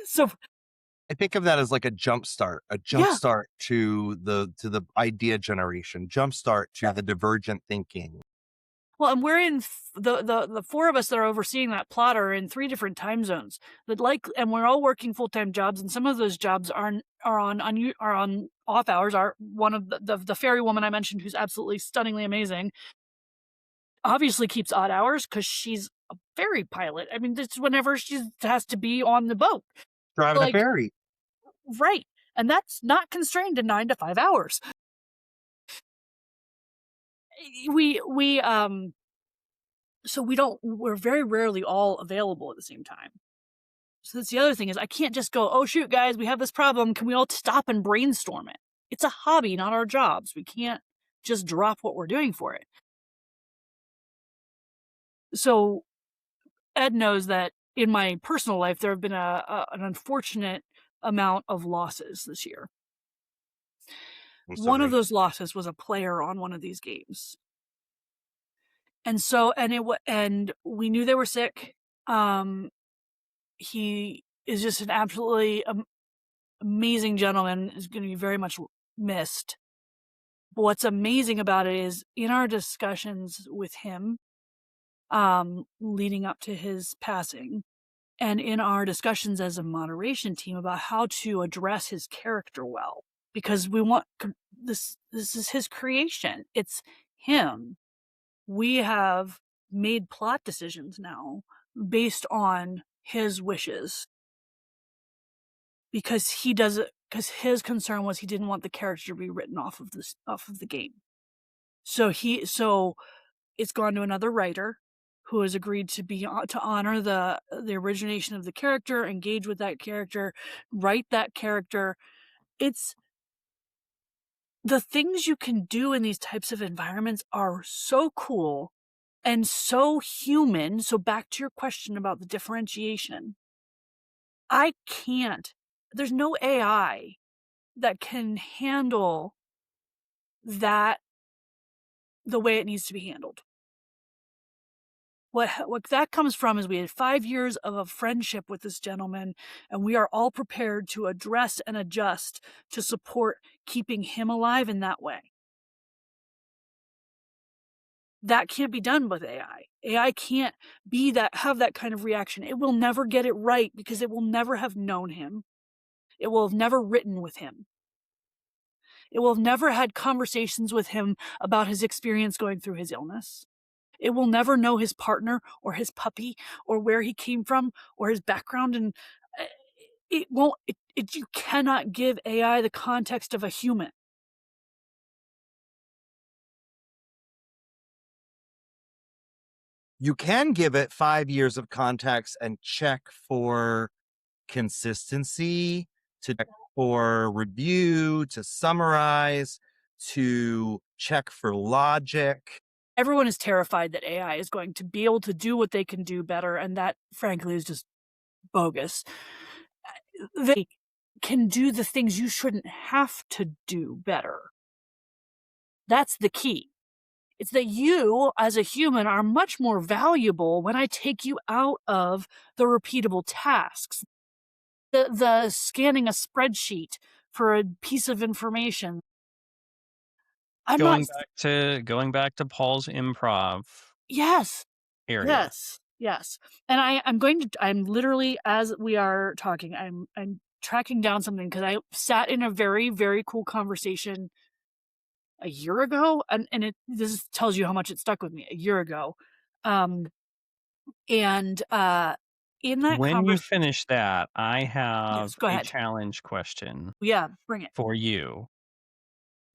So
I think of that as like a jump start to the idea generation, jump start to the divergent thinking.
well, and we're in the four of us that are overseeing that plot are in 3 different time zones. And we're all working full-time jobs, and some of those jobs are on off hours. Are one of the ferry woman I mentioned, who's absolutely stunningly amazing, obviously keeps odd hours because she's a ferry pilot. I mean, this is whenever she has to be on the boat.
Driving a ferry.
Right. And that's not constrained to 9 to 5 hours. We're very rarely all available at the same time. So that's the other thing, is I can't just go, oh shoot, guys, we have this problem. Can we all stop and brainstorm it? It's a hobby, not our jobs. We can't just drop what we're doing for it. So Ed knows that in my personal life, there have been an unfortunate amount of losses this year. One of those losses was a player on one of these games. And we knew they were sick. Um, he is just an absolutely amazing gentleman, is going to be very much missed. But what's amazing about it is in our discussions with him, leading up to his passing, and in our discussions as a moderation team about how to address his character well, because we want this is his creation. It's him. We have made plot decisions now based on his wishes, because his concern was he didn't want the character to be written off of the game. So it's gone to another writer who has agreed to honor the origination of the character, engage with that character, write that character. It's the things you can do in these types of environments are so cool and so human. So back to your question about the differentiation. There's no AI that can handle that the way it needs to be handled. What that comes from is we had 5 years of a friendship with this gentleman, and we are all prepared to address and adjust to support keeping him alive in that way. That can't be done with AI. AI can't have that kind of reaction. It will never get it right because it will never have known him. It will have never written with him. It will have never had conversations with him about his experience going through his illness. It will never know his partner or his puppy or where he came from or his background. And you cannot give AI the context of a human.
You can give it 5 years of context and check for consistency, to check for review, to summarize, to check for logic.
Everyone is terrified that AI is going to be able to do what they can do better, and that, frankly, is just bogus. They can do the things you shouldn't have to do better. That's the key. It's that you, as a human, are much more valuable when I take you out of the repeatable tasks. The scanning a spreadsheet for a piece of information.
Going back to Paul's improv
Yes.
area.
Yes. And I'm literally, as we are talking, I'm tracking down something because I sat in a very, very cool conversation a year ago, and this tells you how much it stuck with me. A year ago, in that
When you finish that, I have
yes, go
a
ahead.
challenge question
Yeah, bring it.
for you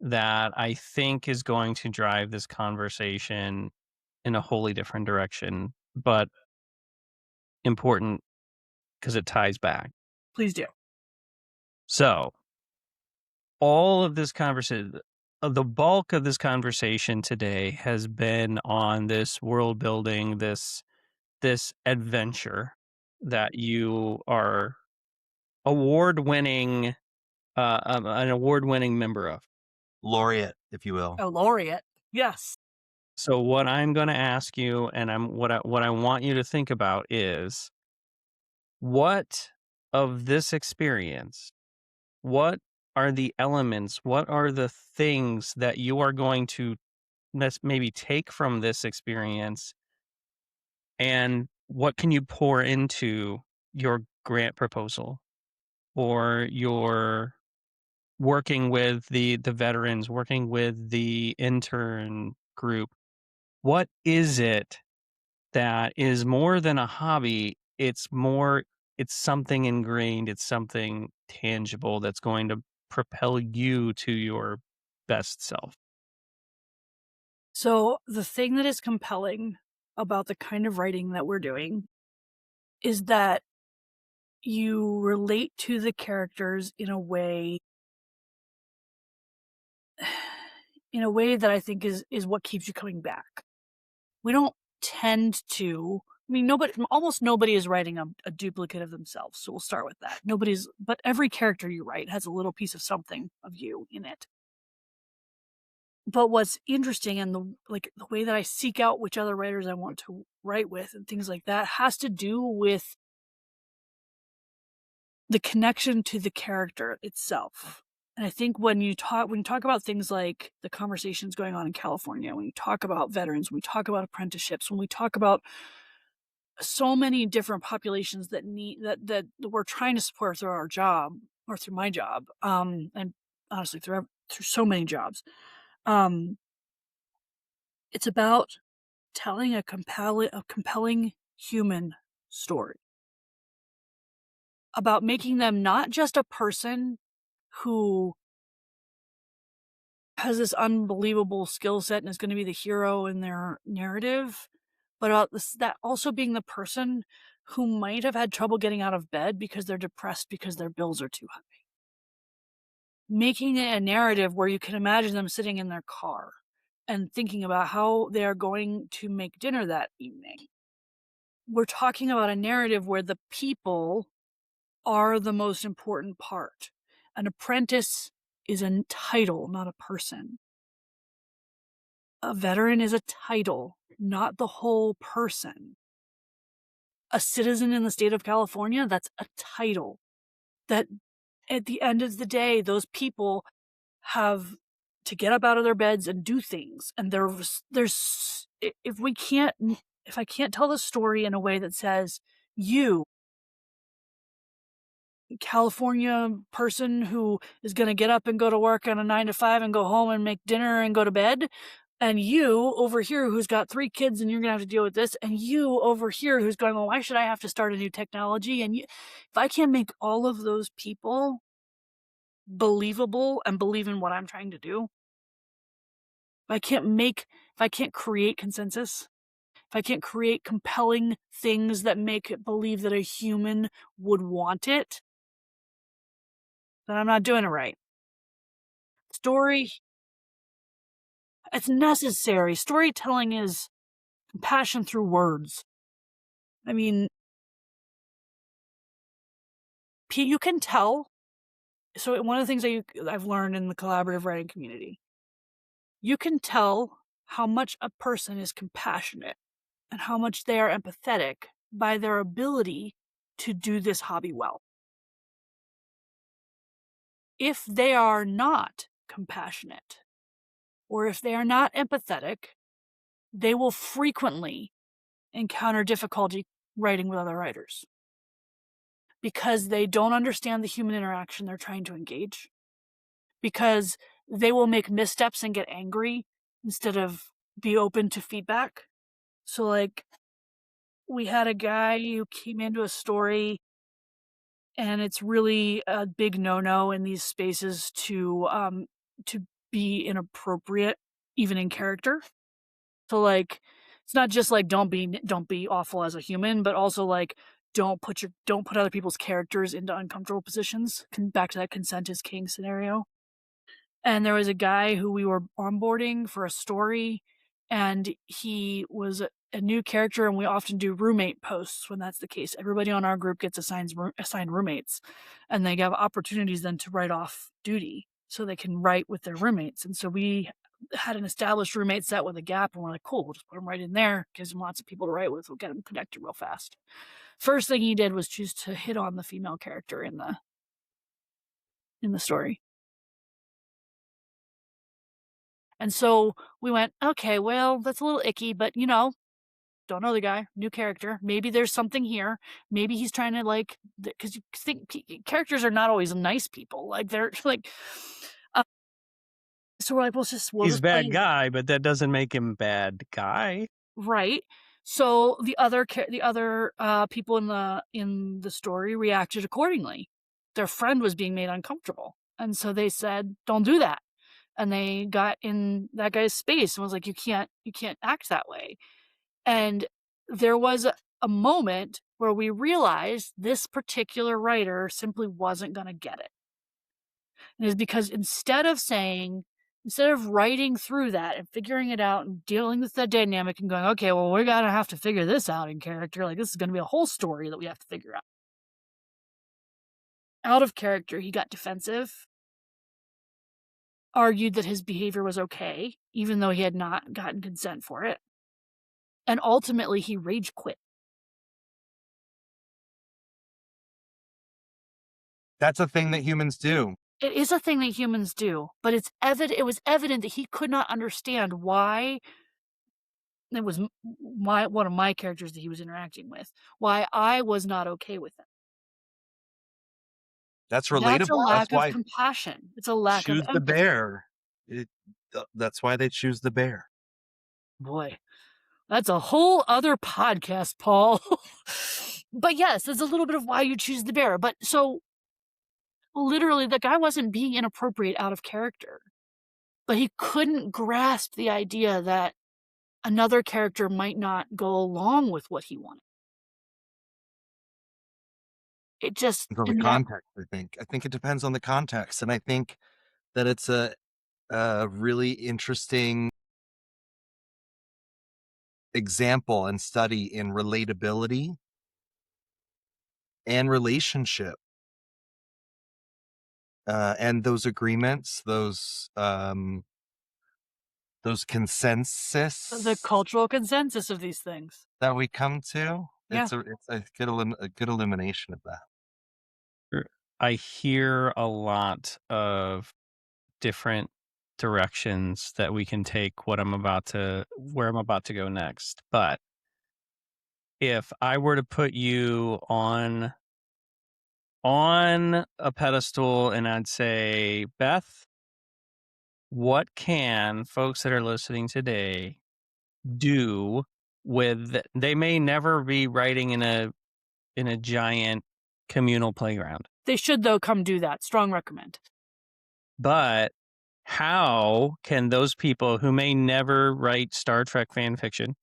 that I think is going to drive this conversation in a wholly different direction, but important because it ties back.
Please do.
So, all of this conversation, the bulk of this conversation today has been on this world building, this adventure that you are award-winning, an award-winning member of.
Laureate, if you will.
Oh, laureate. Yes.
So what I'm going to ask you, and what I want you to think about is, what of this experience, what are the elements, what are the things that you are going to let's maybe take from this experience, and what can you pour into your grant proposal or your working with the veterans, working with the intern group? What is it that is more than a hobby? It's something ingrained, it's something tangible that's going to propel you to your best self.
So the thing that is compelling about the kind of writing that we're doing is that you relate to the characters in a way that I think is what keeps you coming back. We don't tend to. I mean, almost nobody is writing a duplicate of themselves. So we'll start with that. But every character you write has a little piece of something of you in it. But what's interesting and the way that I seek out which other writers I want to write with and things like that has to do with the connection to the character itself. And I think when you talk about things like the conversations going on in California, when you talk about veterans, when we talk about apprenticeships, when we talk about so many different populations that we're trying to support through our job or through my job, and honestly through so many jobs, um, it's about telling a compelling human story about making them not just a person who has this unbelievable skill set and is going to be the hero in their narrative, but about that also being the person who might have had trouble getting out of bed because they're depressed because their bills are too high. Making it a narrative where you can imagine them sitting in their car and thinking about how they are going to make dinner that evening. We're talking about a narrative where the people are the most important part. An apprentice is a title, not a person. A veteran is a title, not the whole person. A citizen in the state of California, that's a title. That at the end of the day, those people have to get up out of their beds and do things. And there's if I can't tell the story in a way that says, you, California person who is going to get up and go to work on a 9 to 5 and go home and make dinner and go to bed, and you over here who's got 3 kids and you're going to have to deal with this, and you over here who's going, well, why should I have to start a new technology? And if I can't make all of those people believable and believe in what I'm trying to do, if I can't create consensus, if I can't create compelling things that make it believe that a human would want it, then I'm not doing it right. Story, it's necessary. Storytelling is passion through words. I mean, you can tell. So one of the things I've learned in the collaborative writing community, you can tell how much a person is compassionate and how much they are empathetic by their ability to do this hobby well. If they are not compassionate or if they are not empathetic, they will frequently encounter difficulty writing with other writers because they don't understand the human interaction they're trying to engage, because they will make missteps and get angry instead of be open to feedback. So, like, we had a guy who came into a story, and it's really a big no-no in these spaces to be inappropriate, even in character. So, like, it's not just like don't be awful as a human, but also like don't put other people's characters into uncomfortable positions. Back to that consent is king scenario. And there was a guy who we were onboarding for a story, and he was a new character, and we often do roommate posts when that's the case. Everybody on our group gets assigned roommates, and they have opportunities then to write off duty so they can write with their roommates. And so we had an established roommate set with a gap, and we're like, cool, we'll just put him right in there, gives him lots of people to write with, we'll get him connected real fast. First thing he did was choose to hit on the female character in the story. And so we went, okay, well, that's a little icky, but don't know the guy, new character. Maybe there's something here. Maybe he's trying to because you think characters are not always nice people. Like they're like, so we're like, we'll
He's a
just play
bad guy, but that doesn't make him bad guy.
right. So the other people in the story reacted accordingly. Their friend was being made uncomfortable, and so they said, "Don't do that." And they got in that guy's space and was like, you can't act that way. And there was a moment where we realized this particular writer simply wasn't going to get it. And it's because instead of writing through that and figuring it out and dealing with that dynamic and going, okay, well, we're going to have to figure this out in character. Like, this is going to be a whole story that we have to figure out. Out of character, he got defensive argued that his behavior was okay, even though he had not gotten consent for it. And ultimately, he rage quit.
That's a thing that humans do.
It is a thing that humans do, but it was evident that he could not understand why it was one of my characters that he was interacting with, why I was not okay with it.
That's
That's a
relatable. That's
lack of
why
compassion. It's a lack of
choose the
empathy.
bear. That's why they choose the bear.
Boy, that's a whole other podcast, Paul. But yes, there's a little bit of why you choose the bear. But so literally, the guy wasn't being inappropriate out of character, but he couldn't grasp the idea that another character might not go along with what he wanted. It just,
Depends on the
and that,
context, I think. I think it depends on the context, and I think that it's a really interesting example and study in relatability and relationship, and those agreements, those
the
consensus
cultural consensus of these things.
that we come to.
Yeah.
It's a good illumination of that.
I hear a lot of different directions that we can take where I'm about to go next. But if I were to put you on a pedestal and I'd say, Beth, what can folks that are listening today do with, they may never be writing in a giant communal playground.
They should, though, come do that. Strong recommend.
But how can those people who may never write Star Trek fan fiction,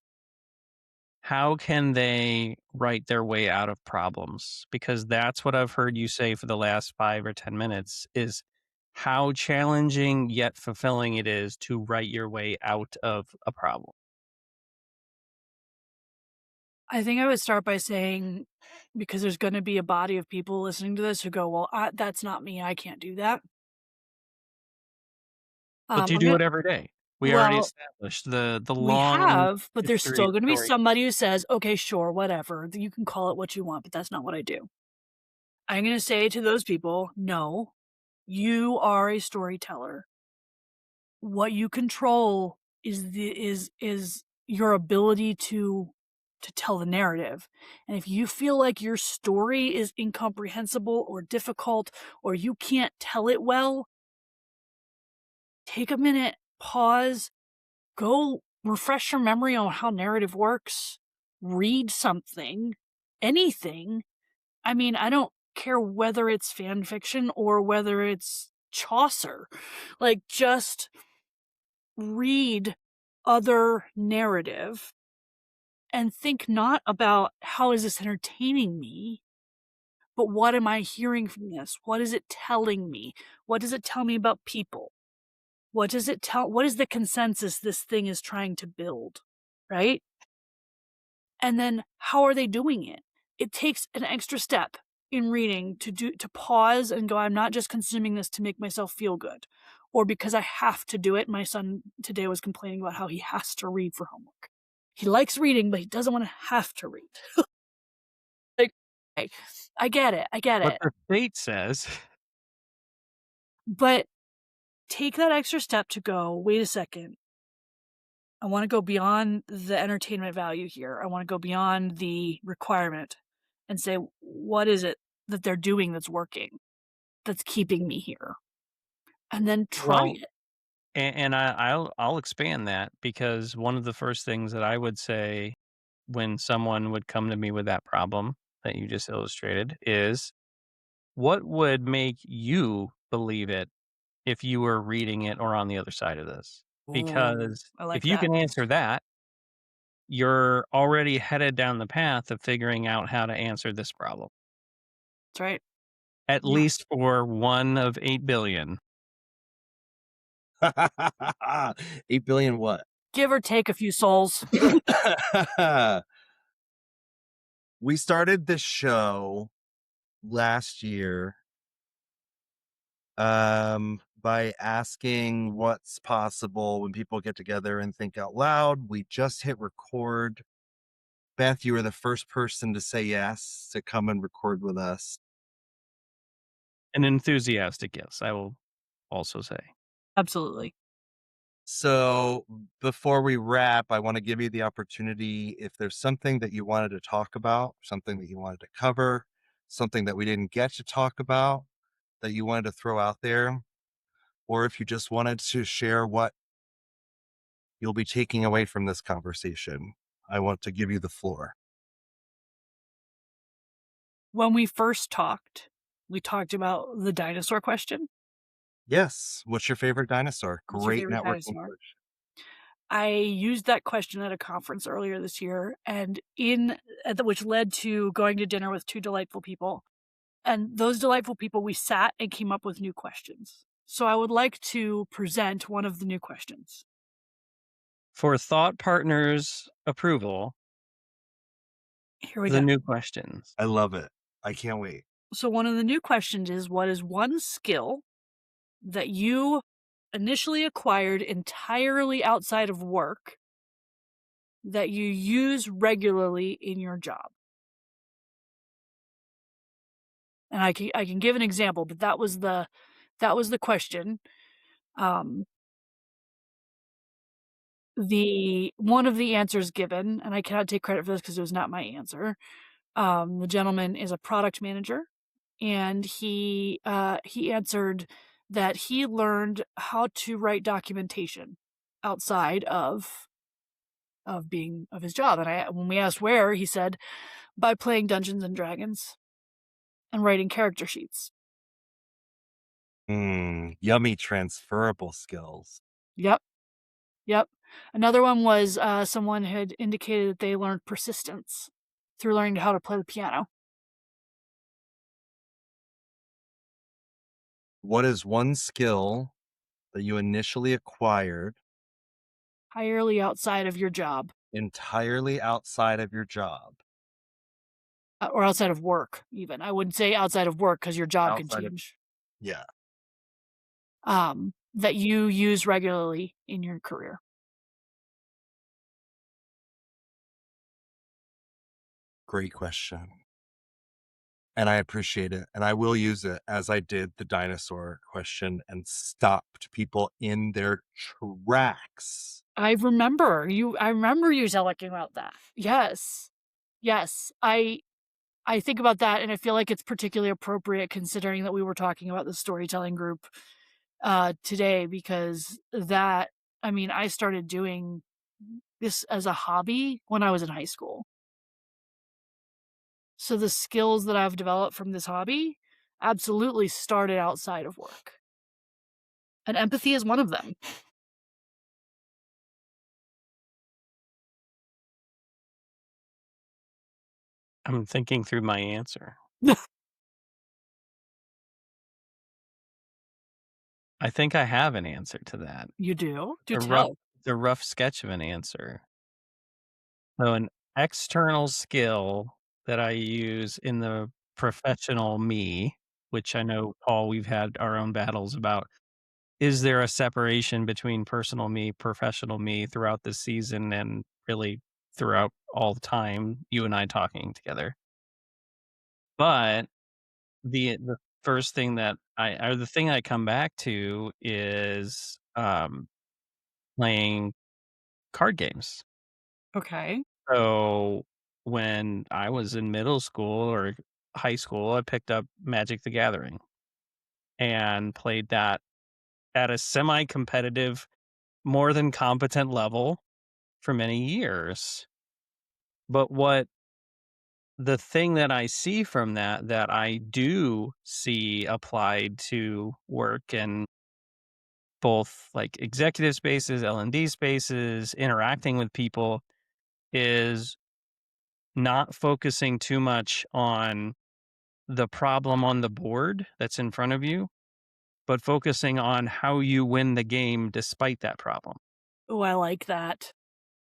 how can they write their way out of problems? Because that's what I've heard you say for the last 5 or 10 minutes, is how challenging yet fulfilling it is to write your way out of a problem.
I think I would start by saying, because there's going to be a body of people listening to this who go, well, that's not me. I can't do that.
But you
I'm
do
gonna,
it every day. We already
well,
established the
we
long
have, but there's
history
still
of
going to be
story.
somebody who says, okay, sure, whatever. You can call it what you want, but that's not what I do. I'm going to say to those people, no, you are a storyteller. What you control is your ability to tell the narrative. And if you feel like your story is incomprehensible or difficult, or you can't tell it well, take a minute, pause, go refresh your memory on how narrative works, read something, anything. I mean, I don't care whether it's fan fiction or whether it's Chaucer. Like, just read other narrative and think not about how is this entertaining me, but what am I hearing from this? What is it telling me? What does it tell me about people? What is the consensus this thing is trying to build? Right? And then how are they doing it? It takes an extra step in reading to pause and go, I'm not just consuming this to make myself feel good, or because I have to do it. My son today was complaining about how he has to read for homework. He likes reading, but he doesn't want to have to read. Like, okay, I get it.
But the state says,
But take that extra step to go, wait a second. I want to go beyond the entertainment value here. I want to go beyond the requirement and say, what is it that they're doing that's working, that's keeping me here? And then try
well,
it.
and I'll expand that, because one of the first things that I would say when someone would come to me with that problem that you just illustrated is, what would make you believe it if you were reading it or on the other side of this?
Ooh,
Because
I like
if you
that.
can answer that, you're already headed down the path of figuring out how to answer this problem.
That's right.
At
Yeah.
least for one of 8 billion.
8 billion what?
Give or take a few souls.
We started this show last year, by asking what's possible when people get together and think out loud. We just hit record. Beth, you were the first person to say yes to come and record with us.
An enthusiastic yes, I will also say.
Absolutely.
So before we wrap, I want to give you the opportunity, if there's something that you wanted to talk about, something that you wanted to cover, something that we didn't get to talk about that you wanted to throw out there, or if you just wanted to share what you'll be taking away from this conversation, I want to give you the floor.
When we first talked, we talked about the dinosaur question.
Yes. What's your favorite dinosaur?
What's your
Great
favorite
networking
dinosaur?
question.
I used that question at a conference earlier this year, and which led to going to dinner with two delightful people. And those delightful people, we sat and came up with new questions. So I would like to present one of the new questions.
For thought partners' approval,
Here we
the
go.
new questions.
I love it. I can't wait.
So one of the new questions is, what is one skill that you initially acquired entirely outside of work that you use regularly in your job? And I can give an example, but that was the question. Um, the one of the answers given, and I cannot take credit for this because it was not my answer. The gentleman is a product manager, and he answered that he learned how to write documentation outside of his job. And when we asked where, he said by playing Dungeons and Dragons and writing character sheets.
Yummy transferable skills.
Yep. Yep. Another one was someone had indicated that they learned persistence through learning how to play the piano.
What is one skill that you initially acquired
Entirely outside of your job,
entirely outside of your job?
or outside of work, even. I wouldn't say outside of work because your job can
Outside of,
change.
yeah,
That you use regularly in your career.
great question. And I appreciate it. And I will use it as I did the dinosaur question and stopped people in their tracks.
I remember you talking about that. Yes. Yes. I think about that, and I feel like it's particularly appropriate considering that we were talking about the storytelling group today, because I started doing this as a hobby when I was in high school. So the skills that I've developed from this hobby absolutely started outside of work. And empathy is one of them.
I'm thinking through my answer. I think I have an answer to that.
You do? Do
A rough
tell.
the rough sketch of an answer. So an external skill that I use in the professional me, which I know, Paul, we've had our own battles about. Is there a separation between personal me, professional me throughout the season and really throughout all the time, you and I talking together? But the first thing that the thing I come back to is, playing card games.
Okay.
So, when I was in middle school or high school, I picked up Magic: The Gathering and played that at a semi-competitive, more than competent level for many years. But what the thing that I see from that I do see applied to work and both like executive spaces, L&D spaces, interacting with people is not focusing too much on the problem on the board that's in front of you, but focusing on how you win the game despite that problem.
Oh, I like that.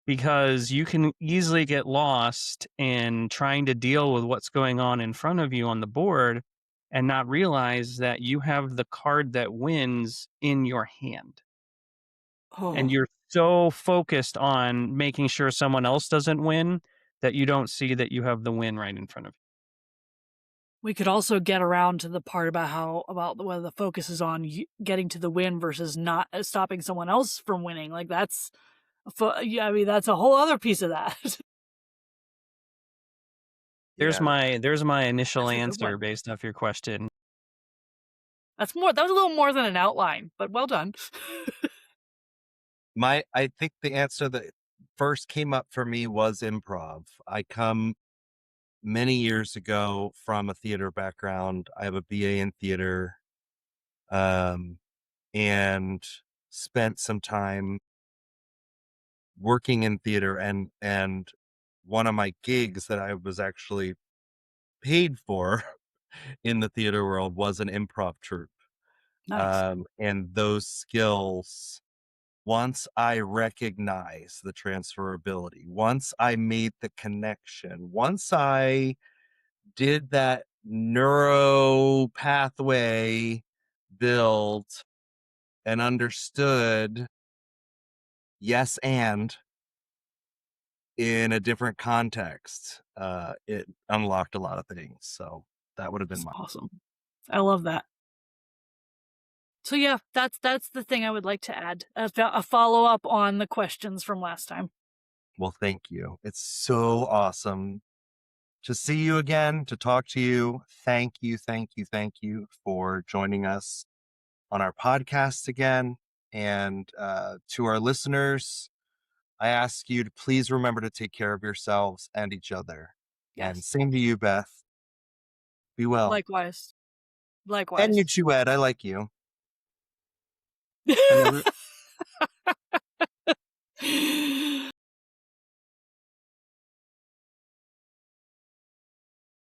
Because you can easily get lost in trying to deal with what's going on in front of you on the board and not realize that you have the card that wins in your hand. And
Oh,
you're so focused on making sure someone else doesn't win that you don't see that you have the win right in front of you.
we could also get around to the part about whether the focus is on getting to the win versus not stopping someone else from winning. Like yeah, I mean that's a whole other piece of that.
There's
Yeah.
my initial
That's a good
answer
one.
based off your question.
That was a little more than an outline, but well done.
I think the answer that first came up for me was improv. I come many years ago from a theater background. I have a BA in theater, and spent some time working in theater, and one of my gigs that I was actually paid for in the theater world was an improv troupe.
Nice.
And those skills, once I recognize the transferability, once I made the connection, once I did that neuro pathway build and understood yes and in a different context, it unlocked a lot of things. So that would have been
That's
my
awesome. I love that. So yeah, that's the thing I would like to add. A follow up on the questions from last time.
well, thank you. It's so awesome to see you again, to talk to you. Thank you, thank you, thank you for joining us on our podcast again. And to our listeners, I ask you to please remember to take care of yourselves and each other. And
Yes.
same to you, Beth. Be well.
Likewise.
And you
Likewise.
too, Ed. I like you.
And every-